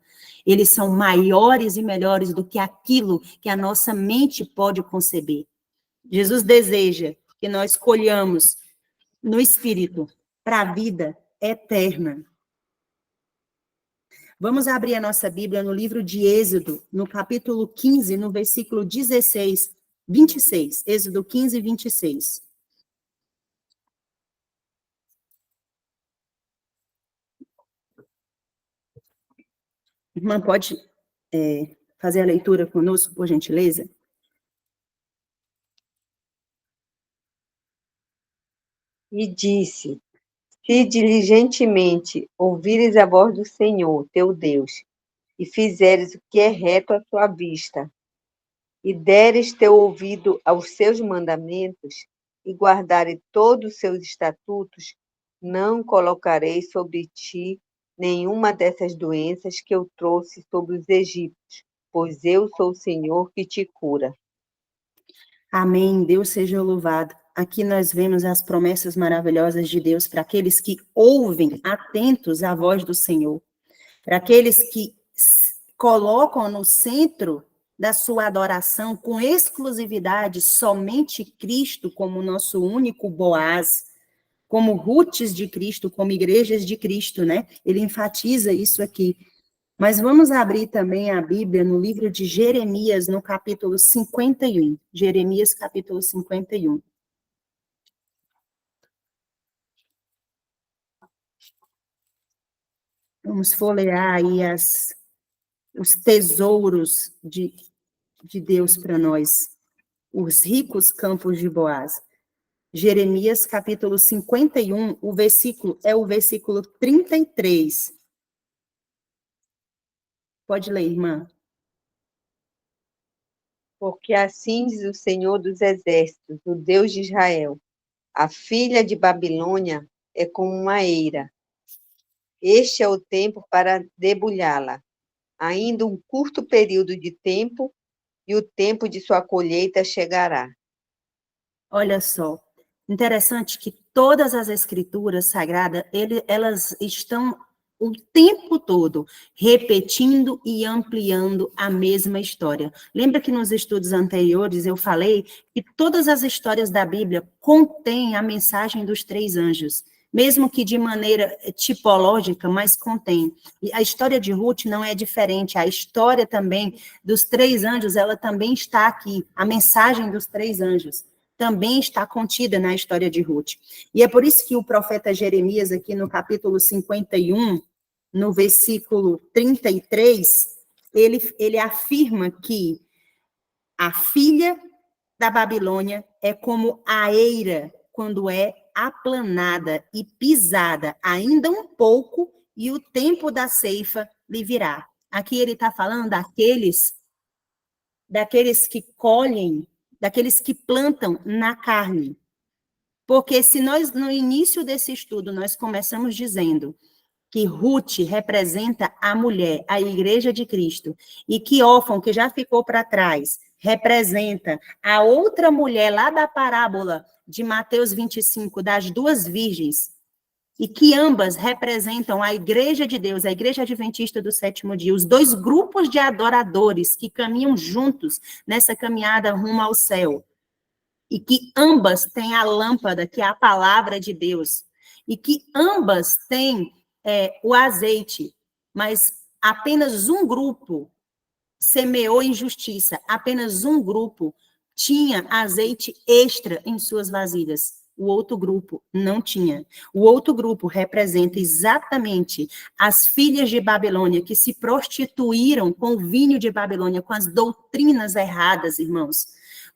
eles são maiores e melhores do que aquilo que a nossa mente pode conceber. Jesus deseja que nós colhamos no Espírito para a vida eterna. Vamos abrir a nossa Bíblia no livro de Êxodo, no capítulo 15, no versículo 26. Êxodo 15, 26. Irmã, pode fazer a leitura conosco, por gentileza? E disse: se diligentemente ouvires a voz do Senhor, teu Deus, e fizeres o que é reto à tua vista, e deres teu ouvido aos seus mandamentos, e guardares todos os seus estatutos, não colocarei sobre ti nenhuma dessas doenças que eu trouxe sobre os egípcios, pois eu sou o Senhor que te cura. Amém, Deus seja louvado. Aqui nós vemos as promessas maravilhosas de Deus para aqueles que ouvem atentos à voz do Senhor, para aqueles que colocam no centro da sua adoração com exclusividade somente Cristo como nosso único Boaz, como Rutes de Cristo, como igrejas de Cristo, né? Ele enfatiza isso aqui. Mas vamos abrir também a Bíblia no livro de Jeremias, no capítulo 51. Jeremias, capítulo 51. Vamos folhear aí os tesouros de Deus para nós, os ricos campos de Boaz. Jeremias, capítulo 51, o versículo 33. Pode ler, irmã. Porque assim diz o Senhor dos Exércitos, o Deus de Israel: a filha de Babilônia é como uma eira. Este é o tempo para debulhá-la. Ainda um curto período de tempo, e o tempo de sua colheita chegará. Olha só, interessante que todas as escrituras sagradas, elas estão o tempo todo repetindo e ampliando a mesma história. Lembra que nos estudos anteriores eu falei que todas as histórias da Bíblia contêm a mensagem dos três anjos, mesmo que de maneira tipológica, mas contém. E a história de Ruth não é diferente, a história também dos três anjos, ela também está aqui, a mensagem dos três anjos também está contida na história de Ruth. E é por isso que o profeta Jeremias, aqui no capítulo 51, no versículo 33, ele afirma que a filha da Babilônia é como a eira quando é aplanada e pisada ainda um pouco, e o tempo da ceifa lhe virá. Aqui ele está falando daqueles que colhem, daqueles que plantam na carne. Porque se nós, no início desse estudo, nós começamos dizendo que Ruth representa a mulher, a igreja de Cristo, e que Órfão, que já ficou para trás, representa a outra mulher lá da parábola de Mateus 25, das duas virgens, e que ambas representam a igreja de Deus, a igreja adventista do sétimo dia, os dois grupos de adoradores que caminham juntos nessa caminhada rumo ao céu, e que ambas têm a lâmpada, que é a palavra de Deus, e que ambas têm o azeite, mas apenas um grupo semeou injustiça, apenas um grupo tinha azeite extra em suas vasilhas, o outro grupo não tinha. O outro grupo representa exatamente as filhas de Babilônia que se prostituíram com o vinho de Babilônia, com as doutrinas erradas, irmãos,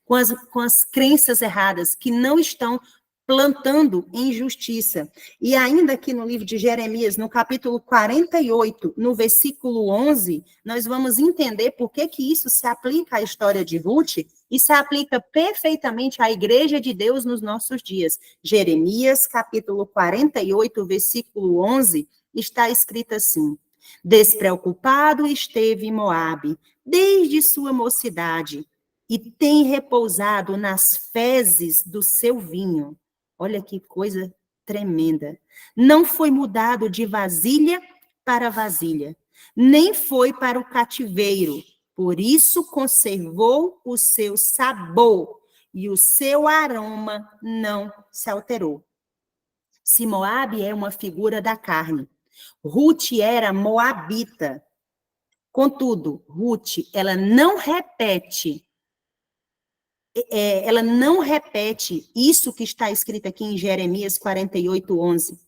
com as crenças erradas, que não estão plantando injustiça. E ainda aqui no livro de Jeremias, no capítulo 48, no versículo 11, nós vamos entender por que isso se aplica à história de Ruth e se aplica perfeitamente à igreja de Deus nos nossos dias. Jeremias, capítulo 48, versículo 11, está escrito assim: despreocupado esteve Moabe desde sua mocidade, e tem repousado nas fezes do seu vinho. Olha que coisa tremenda. Não foi mudado de vasilha para vasilha, nem foi para o cativeiro. Por isso conservou o seu sabor e o seu aroma não se alterou. Se Moabe é uma figura da carne, Ruth era moabita. Contudo, Ruth, ela não repete isso que está escrito aqui em Jeremias 48, 11.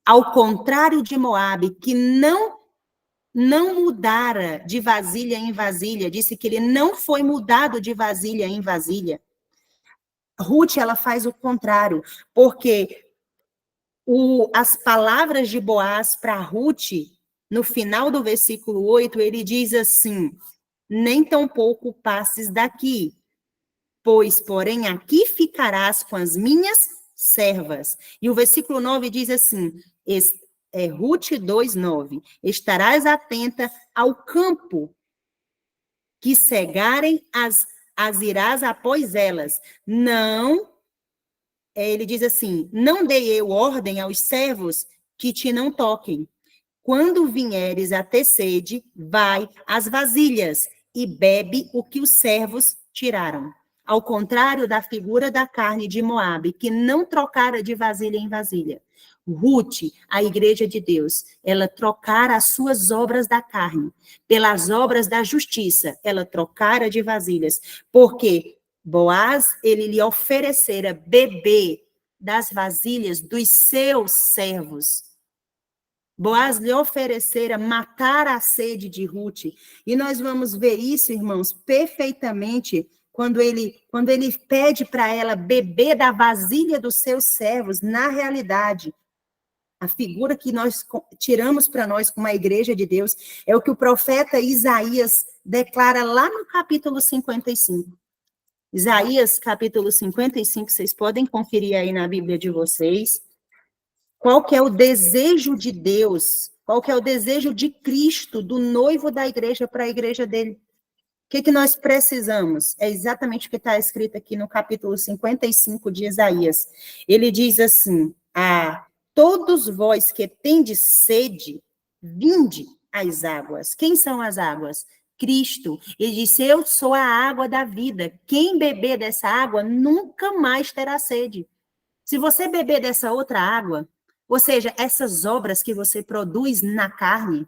Ao contrário de Moabe, que não mudara de vasilha em vasilha, disse que ele não foi mudado de vasilha em vasilha. Ruth, ela faz o contrário, porque as palavras de Boaz para Ruth, no final do versículo 8, ele diz assim: nem tampouco passes daqui, pois, porém, aqui ficarás com as minhas servas. E o versículo 9 diz assim, Ruth 2:9, estarás atenta ao campo, que cegarem as irás após elas. Não, ele diz assim, não dei eu ordem aos servos que te não toquem. Quando vieres a ter sede, vai às vasilhas, e bebe o que os servos tiraram. Ao contrário da figura da carne de Moabe, que não trocara de vasilha em vasilha. Ruth, a igreja de Deus, ela trocara as suas obras da carne pelas obras da justiça. Ela trocara de vasilhas, porque Boaz, ele lhe oferecera beber das vasilhas dos seus servos. Boaz lhe oferecera matar a sede de Ruth. E nós vamos ver isso, irmãos, perfeitamente quando ele pede para ela beber da vasilha dos seus servos. Na realidade, a figura que nós tiramos para nós como a igreja de Deus é o que o profeta Isaías declara lá no capítulo 55. Isaías, capítulo 55, vocês podem conferir aí na Bíblia de vocês. Qual que é o desejo de Deus? Qual que é o desejo de Cristo, do noivo da igreja para a igreja dele? O que nós precisamos? É exatamente o que está escrito aqui no capítulo 55 de Isaías. Ele diz assim, todos vós que tendes sede, vinde às águas. Quem são as águas? Cristo. Ele disse, eu sou a água da vida. Quem beber dessa água nunca mais terá sede. Se você beber dessa outra água, ou seja, essas obras que você produz na carne,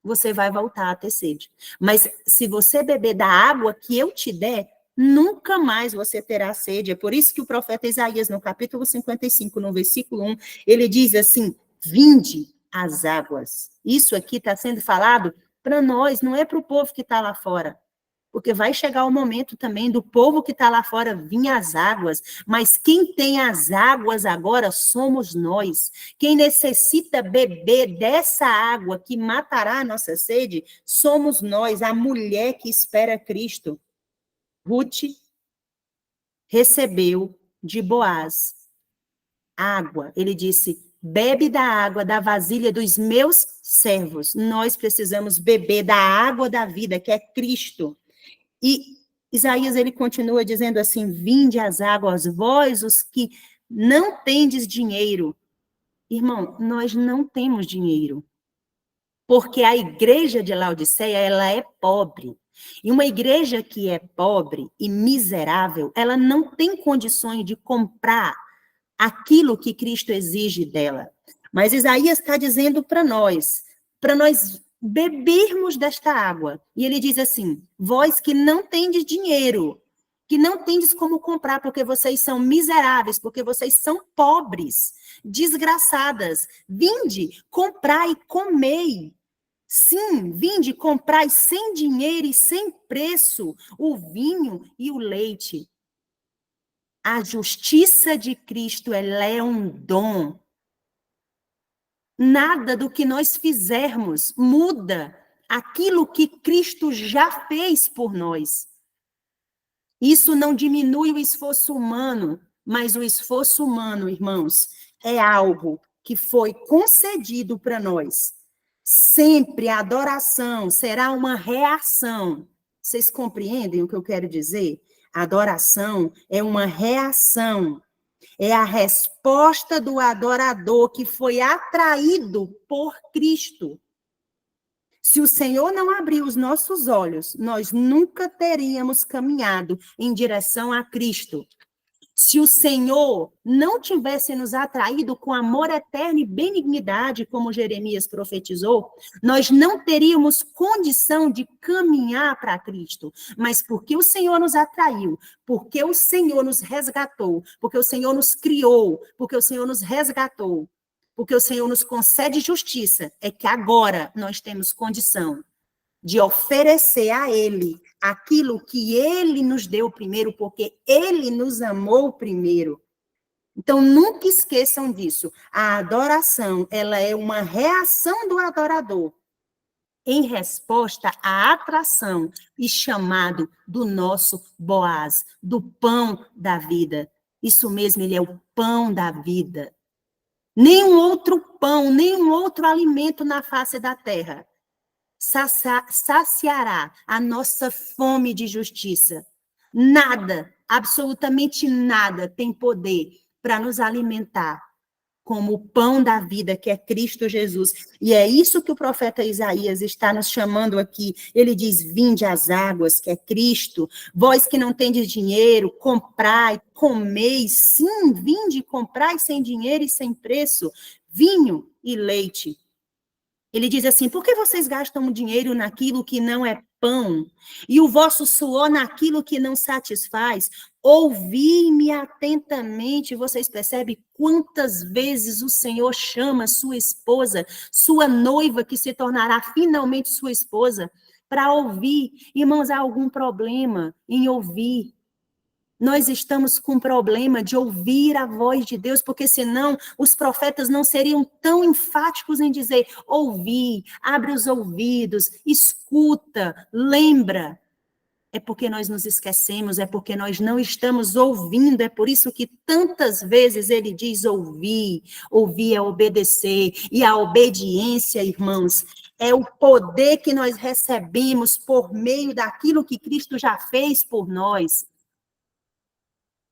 você vai voltar a ter sede. Mas se você beber da água que eu te der, nunca mais você terá sede. É por isso que o profeta Isaías, no capítulo 55, no versículo 1, ele diz assim, vinde às águas. Isso aqui está sendo falado para nós, não é para o povo que está lá fora. Porque vai chegar o momento também do povo que está lá fora vir às águas, mas quem tem as águas agora somos nós. Quem necessita beber dessa água que matará a nossa sede, somos nós, a mulher que espera Cristo. Ruth recebeu de Boaz água. Ele disse, bebe da água da vasilha dos meus servos. Nós precisamos beber da água da vida, que é Cristo. E Isaías, ele continua dizendo assim, vinde às águas, vós os que não tendes dinheiro. Irmão, nós não temos dinheiro. Porque a igreja de Laodiceia, ela é pobre. E uma igreja que é pobre e miserável, ela não tem condições de comprar aquilo que Cristo exige dela. Mas Isaías está dizendo para nós bebermos desta água. E ele diz assim, vós que não tendes dinheiro, que não tendes como comprar, porque vocês são miseráveis, porque vocês são pobres, desgraçadas, vinde, comprai e comei. Sim, vinde, comprai sem dinheiro e sem preço o vinho e o leite. A justiça de Cristo, ela é um dom. Nada do que nós fizermos muda aquilo que Cristo já fez por nós. Isso não diminui o esforço humano, mas o esforço humano, irmãos, é algo que foi concedido para nós. Sempre a adoração será uma reação. Vocês compreendem o que eu quero dizer? A adoração é uma reação. É a resposta do adorador que foi atraído por Cristo. Se o Senhor não abrir os nossos olhos, nós nunca teríamos caminhado em direção a Cristo. Se o Senhor não tivesse nos atraído com amor eterno e benignidade, como Jeremias profetizou, nós não teríamos condição de caminhar para Cristo. Mas porque o Senhor nos atraiu, porque o Senhor nos resgatou, porque o Senhor nos criou, porque o Senhor nos resgatou, porque o Senhor nos concede justiça, é que agora nós temos condição de oferecer a Ele aquilo que Ele nos deu primeiro, porque Ele nos amou primeiro. Então, nunca esqueçam disso. A adoração, ela é uma reação do adorador em resposta à atração e chamado do nosso Boaz, do pão da vida. Isso mesmo, ele é o pão da vida. Nenhum outro pão, nenhum outro alimento na face da terra saciará a nossa fome de justiça. Nada, absolutamente nada tem poder para nos alimentar como o pão da vida, que é Cristo Jesus. E é isso que o profeta Isaías está nos chamando aqui. Ele diz, vinde às águas, que é Cristo. Vós que não tendes dinheiro, comprai, comeis. Sim, vinde, comprai sem dinheiro e sem preço, vinho e leite. Ele diz assim, por que vocês gastam dinheiro naquilo que não é pão, e o vosso suor naquilo que não satisfaz? Ouvi-me atentamente. Vocês percebem quantas vezes o Senhor chama sua esposa, sua noiva, que se tornará finalmente sua esposa, para ouvir? Irmãos, há algum problema em ouvir? Nós estamos com problema de ouvir a voz de Deus, porque senão os profetas não seriam tão enfáticos em dizer, ouvi, abre os ouvidos, escuta, lembra. É porque nós nos esquecemos, é porque nós não estamos ouvindo, é por isso que tantas vezes ele diz ouvir, ouvir é obedecer, e a obediência, irmãos, é o poder que nós recebemos por meio daquilo que Cristo já fez por nós.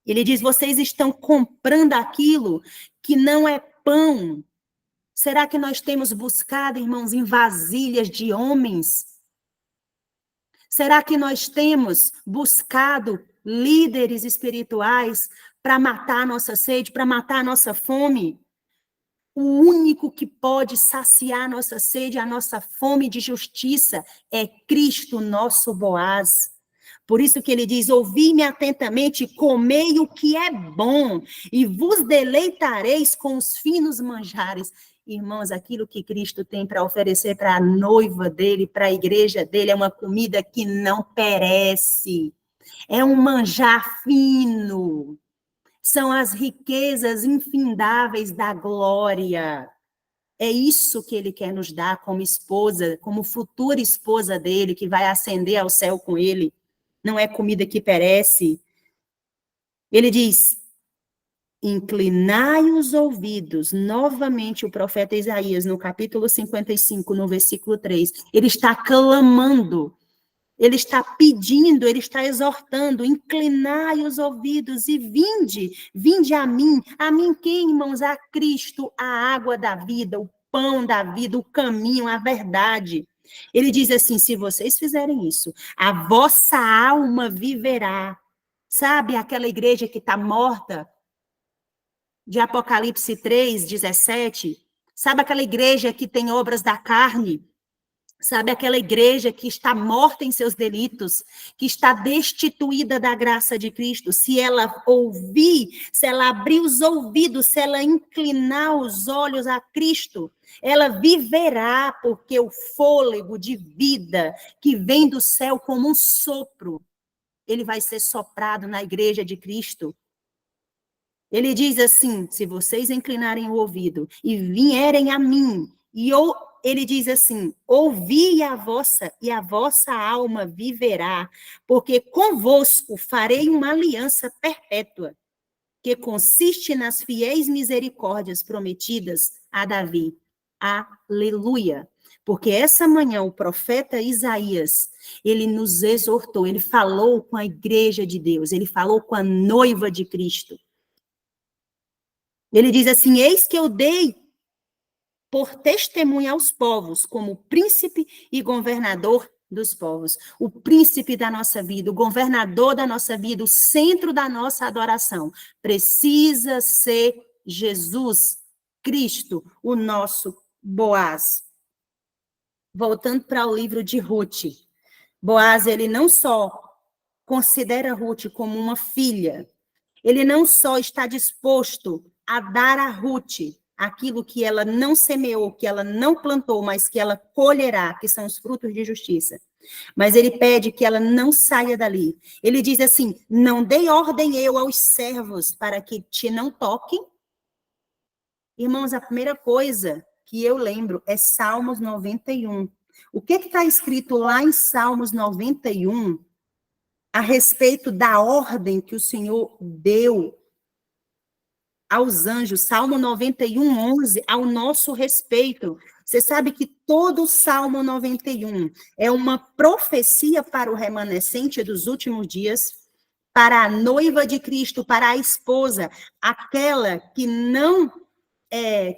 Ele diz, vocês estão comprando aquilo que não é pão. Será que nós temos buscado, irmãos, em vasilhas de homens? Será que nós temos buscado líderes espirituais para matar a nossa sede, para matar a nossa fome? O único que pode saciar a nossa sede, a nossa fome de justiça, é Cristo, nosso Boaz. Por isso que ele diz, ouvi-me atentamente, comei o que é bom, e vos deleitareis com os finos manjares. Irmãos, aquilo que Cristo tem para oferecer para a noiva dele, para a igreja dele, é uma comida que não perece. É um manjar fino. São as riquezas infindáveis da glória. É isso que ele quer nos dar como esposa, como futura esposa dele, que vai ascender ao céu com ele. Não é comida que perece. Ele diz, inclinai os ouvidos, novamente o profeta Isaías, no capítulo 55, no versículo 3, ele está clamando, ele está pedindo, ele está exortando, inclinai os ouvidos e vinde a mim quem, irmãos? A Cristo, a água da vida, o pão da vida, o caminho, a verdade. Ele diz assim, se vocês fizerem isso, a vossa alma viverá. Sabe aquela igreja que está morta? De Apocalipse 3, 17? Sabe aquela igreja que tem obras da carne? Sabe aquela igreja que está morta em seus delitos, que está destituída da graça de Cristo? Se ela ouvir, se ela abrir os ouvidos, se ela inclinar os olhos a Cristo, ela viverá, porque o fôlego de vida que vem do céu como um sopro, ele vai ser soprado na igreja de Cristo. Ele diz assim, se vocês inclinarem o ouvido e vierem a mim, ele diz assim, ouvi a vossa alma viverá, porque convosco farei uma aliança perpétua, que consiste nas fiéis misericórdias prometidas a Davi. Aleluia! Porque essa manhã o profeta Isaías, ele nos exortou, ele falou com a igreja de Deus, ele falou com a noiva de Cristo. Ele diz assim, eis que eu dei por testemunha aos povos, como príncipe e governador dos povos. O príncipe da nossa vida, o governador da nossa vida, o centro da nossa adoração, precisa ser Jesus Cristo, o nosso Boaz. Voltando para o livro de Ruth, Boaz, ele não só considera Ruth como uma filha, ele não só está disposto a dar a Ruth aquilo que ela não semeou, que ela não plantou, mas que ela colherá, que são os frutos de justiça. Mas ele pede que ela não saia dali. Ele diz assim, não dei ordem eu aos servos para que te não toquem. Irmãos, a primeira coisa que eu lembro é Salmos 91. O que está escrito lá em Salmos 91 a respeito da ordem que o Senhor deu aos anjos, Salmo 91, 11, ao nosso respeito. Você sabe que todo o Salmo 91 é uma profecia para o remanescente dos últimos dias, para a noiva de Cristo, para a esposa, aquela que não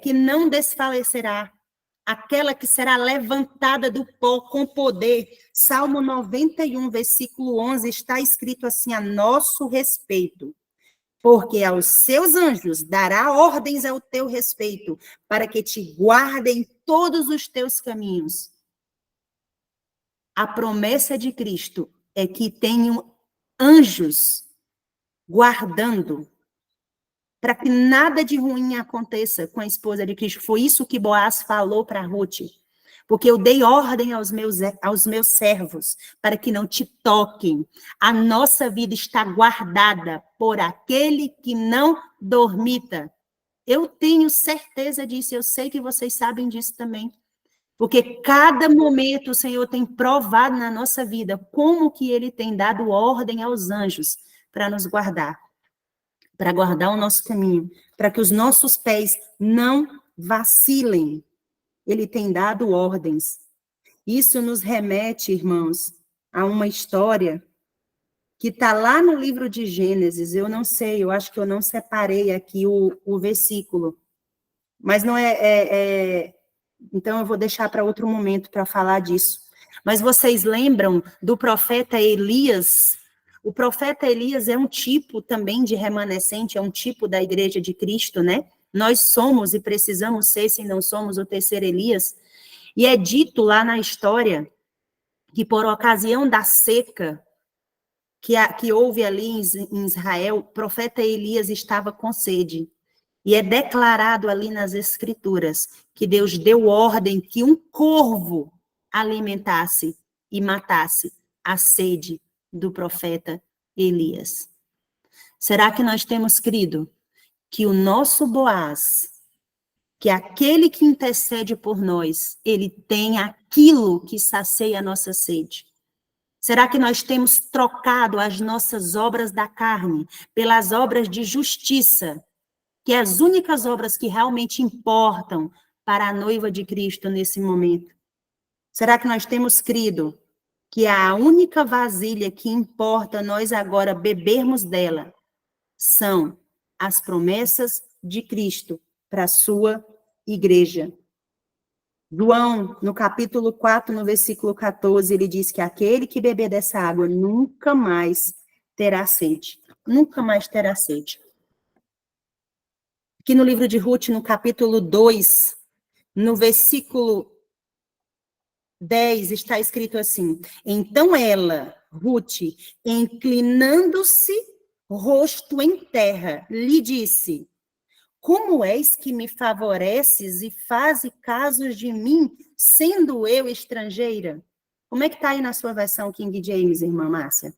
que não desfalecerá, aquela que será levantada do pó com poder. Salmo 91, versículo 11, está escrito assim a nosso respeito. Porque aos seus anjos dará ordens ao teu respeito, para que te guardem todos os teus caminhos. A promessa de Cristo é que tenham anjos guardando, para que nada de ruim aconteça com a esposa de Cristo. Foi isso que Boaz falou para Ruth. Porque eu dei ordem aos meus servos, para que não te toquem. A nossa vida está guardada por aquele que não dormita. Eu tenho certeza disso, eu sei que vocês sabem disso também. Porque cada momento o Senhor tem provado na nossa vida como que Ele tem dado ordem aos anjos para nos guardar, para guardar o nosso caminho, para que os nossos pés não vacilem. Ele tem dado ordens. Isso nos remete, irmãos, a uma história que está lá no livro de Gênesis. Eu não sei, eu acho que eu não separei aqui o versículo. Mas não então eu vou deixar para outro momento para falar disso. Mas vocês lembram do profeta Elias? O profeta Elias é um tipo também de remanescente, é um tipo da igreja de Cristo, né? Nós somos e precisamos ser, se não somos, o terceiro Elias. E é dito lá na história que por ocasião da seca que houve ali em Israel, o profeta Elias estava com sede. E é declarado ali nas Escrituras que Deus deu ordem que um corvo alimentasse e matasse a sede do profeta Elias. Será que nós temos crido que o nosso Boaz, que aquele que intercede por nós, ele tem aquilo que sacia a nossa sede? Será que nós temos trocado as nossas obras da carne pelas obras de justiça, que é as únicas obras que realmente importam para a noiva de Cristo nesse momento? Será que nós temos crido que a única vasilha que importa nós agora bebermos dela são as promessas de Cristo para a sua igreja? João, no capítulo 4, no versículo 14, ele diz que aquele que beber dessa água nunca mais terá sede. Nunca mais terá sede. Aqui no livro de Ruth, no capítulo 2, no versículo 10, está escrito assim: então ela, Ruth, inclinando-se, rosto em terra, lhe disse: como és que me favoreces e fazes casos de mim, sendo eu estrangeira? Como é que está aí na sua versão King James, irmã Márcia?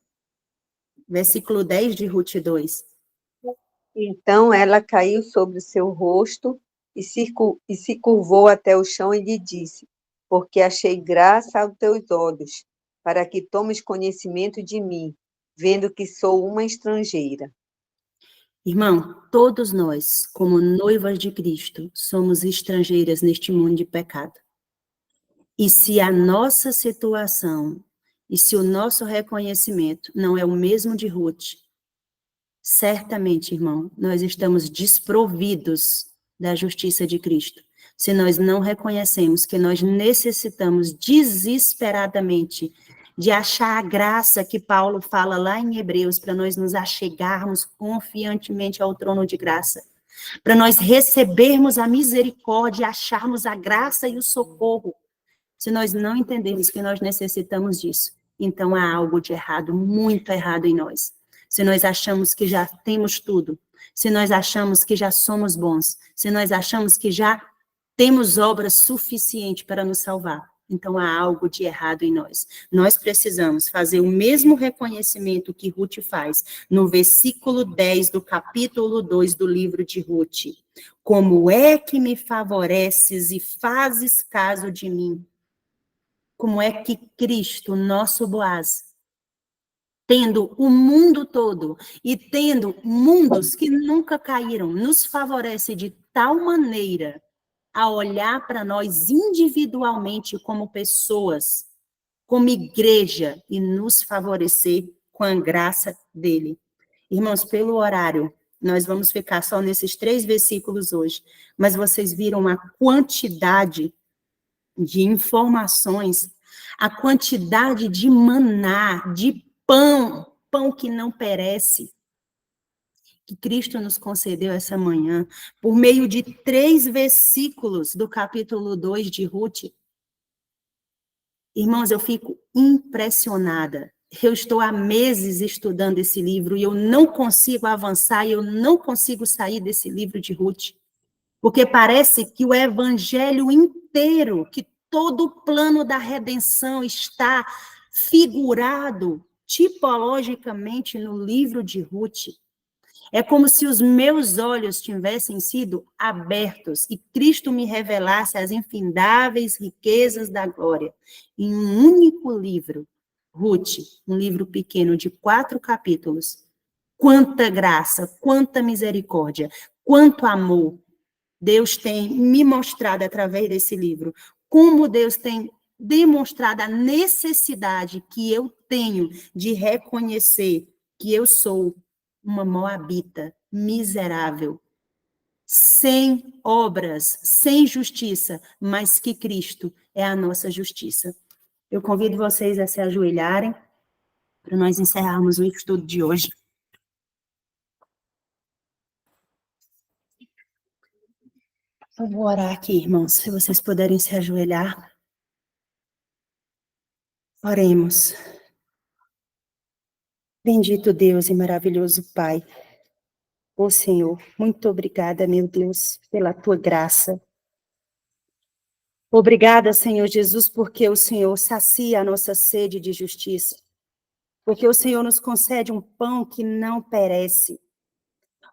Versículo 10 de Ruth 2. Então ela caiu sobre o seu rosto e se curvou até o chão e lhe disse: porque achei graça aos teus olhos, para que tomes conhecimento de mim, vendo que sou uma estrangeira. Irmão, todos nós, como noivas de Cristo, somos estrangeiras neste mundo de pecado. E se a nossa situação, e se o nosso reconhecimento não é o mesmo de Ruth, certamente, irmão, nós estamos desprovidos da justiça de Cristo. Se nós não reconhecemos que nós necessitamos desesperadamente de achar a graça que Paulo fala lá em Hebreus, para nós nos achegarmos confiantemente ao trono de graça, para nós recebermos a misericórdia, acharmos a graça e o socorro. Se nós não entendermos que nós necessitamos disso, então há algo de errado, muito errado em nós. Se nós achamos que já temos tudo, se nós achamos que já somos bons, se nós achamos que já temos obras suficientes para nos salvar, então há algo de errado em nós. Nós precisamos fazer o mesmo reconhecimento que Ruth faz no versículo 10 do capítulo 2 do livro de Ruth. Como é que me favoreces e fazes caso de mim? Como é que Cristo, nosso Boaz, tendo o mundo todo e tendo mundos que nunca caíram, nos favorece de tal maneira a olhar para nós individualmente como pessoas, como igreja, e nos favorecer com a graça dele. Irmãos, pelo horário, Nós vamos ficar só nesses 3 versículos hoje, mas vocês viram a quantidade de informações, a quantidade de maná, de pão, pão que não perece, que Cristo nos concedeu essa manhã, por meio de 3 versículos do capítulo 2 de Ruth. Irmãos, eu fico impressionada. Eu estou há meses estudando esse livro e eu não consigo avançar, e eu não consigo sair desse livro de Ruth. Porque parece que o evangelho inteiro, que todo o plano da redenção está figurado tipologicamente no livro de Ruth. É como se os meus olhos tivessem sido abertos e Cristo me revelasse as infindáveis riquezas da glória em um único livro. Ruth, um livro pequeno de 4 capítulos. Quanta graça, quanta misericórdia, quanto amor Deus tem me mostrado através desse livro. Como Deus tem demonstrado a necessidade que eu tenho de reconhecer que eu sou uma moabita miserável, sem obras, sem justiça, mas que Cristo é a nossa justiça. Eu convido vocês a se ajoelharem para nós encerrarmos o estudo de hoje. Eu vou orar aqui, irmãos, se vocês puderem se ajoelhar. Oremos. Bendito Deus e maravilhoso Pai. Ô Senhor, muito obrigada, meu Deus, pela tua graça. Obrigada, Senhor Jesus, porque o Senhor sacia a nossa sede de justiça. Porque o Senhor nos concede um pão que não perece.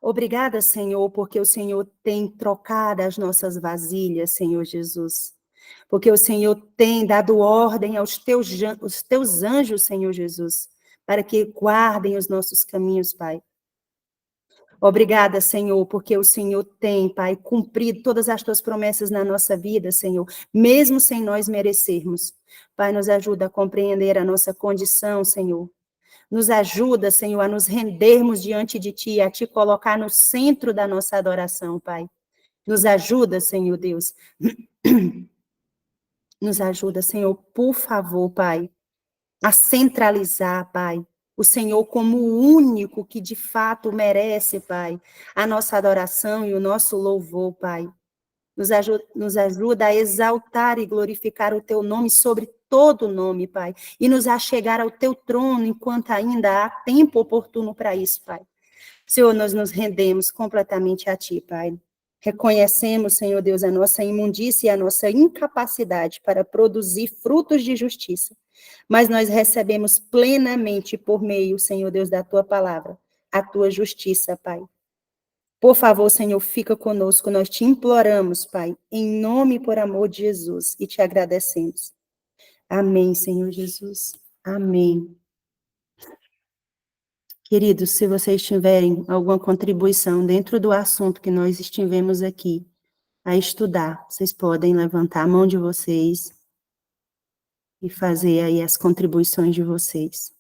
Obrigada, Senhor, porque o Senhor tem trocado as nossas vasilhas, Senhor Jesus. Porque o Senhor tem dado ordem aos teus anjos, Senhor Jesus, para que guardem os nossos caminhos, Pai. Obrigada, Senhor, porque o Senhor tem, Pai, cumprido todas as tuas promessas na nossa vida, Senhor, mesmo sem nós merecermos. Pai, nos ajuda a compreender a nossa condição, Senhor. Nos ajuda, Senhor, a nos rendermos diante de Ti, a Te colocar no centro da nossa adoração, Pai. Nos ajuda, Senhor Deus. Nos ajuda, Senhor, por favor, Pai, a centralizar, Pai, o Senhor como o único que de fato merece, Pai, a nossa adoração e o nosso louvor, Pai. Nos ajuda a exaltar e glorificar o Teu nome sobre todo nome, Pai, e nos achegar ao Teu trono enquanto ainda há tempo oportuno para isso, Pai. Senhor, nós nos rendemos completamente a Ti, Pai. Reconhecemos, Senhor Deus, a nossa imundícia e a nossa incapacidade para produzir frutos de justiça. Mas nós recebemos plenamente por meio, Senhor Deus, da Tua palavra, a Tua justiça, Pai. Por favor, Senhor, fica conosco, nós te imploramos, Pai, em nome e por amor de Jesus, e te agradecemos. Amém, Senhor Jesus. Amém. Queridos, se vocês tiverem alguma contribuição dentro do assunto que nós estivemos aqui a estudar, vocês podem levantar a mão de vocês e fazer aí as contribuições de vocês.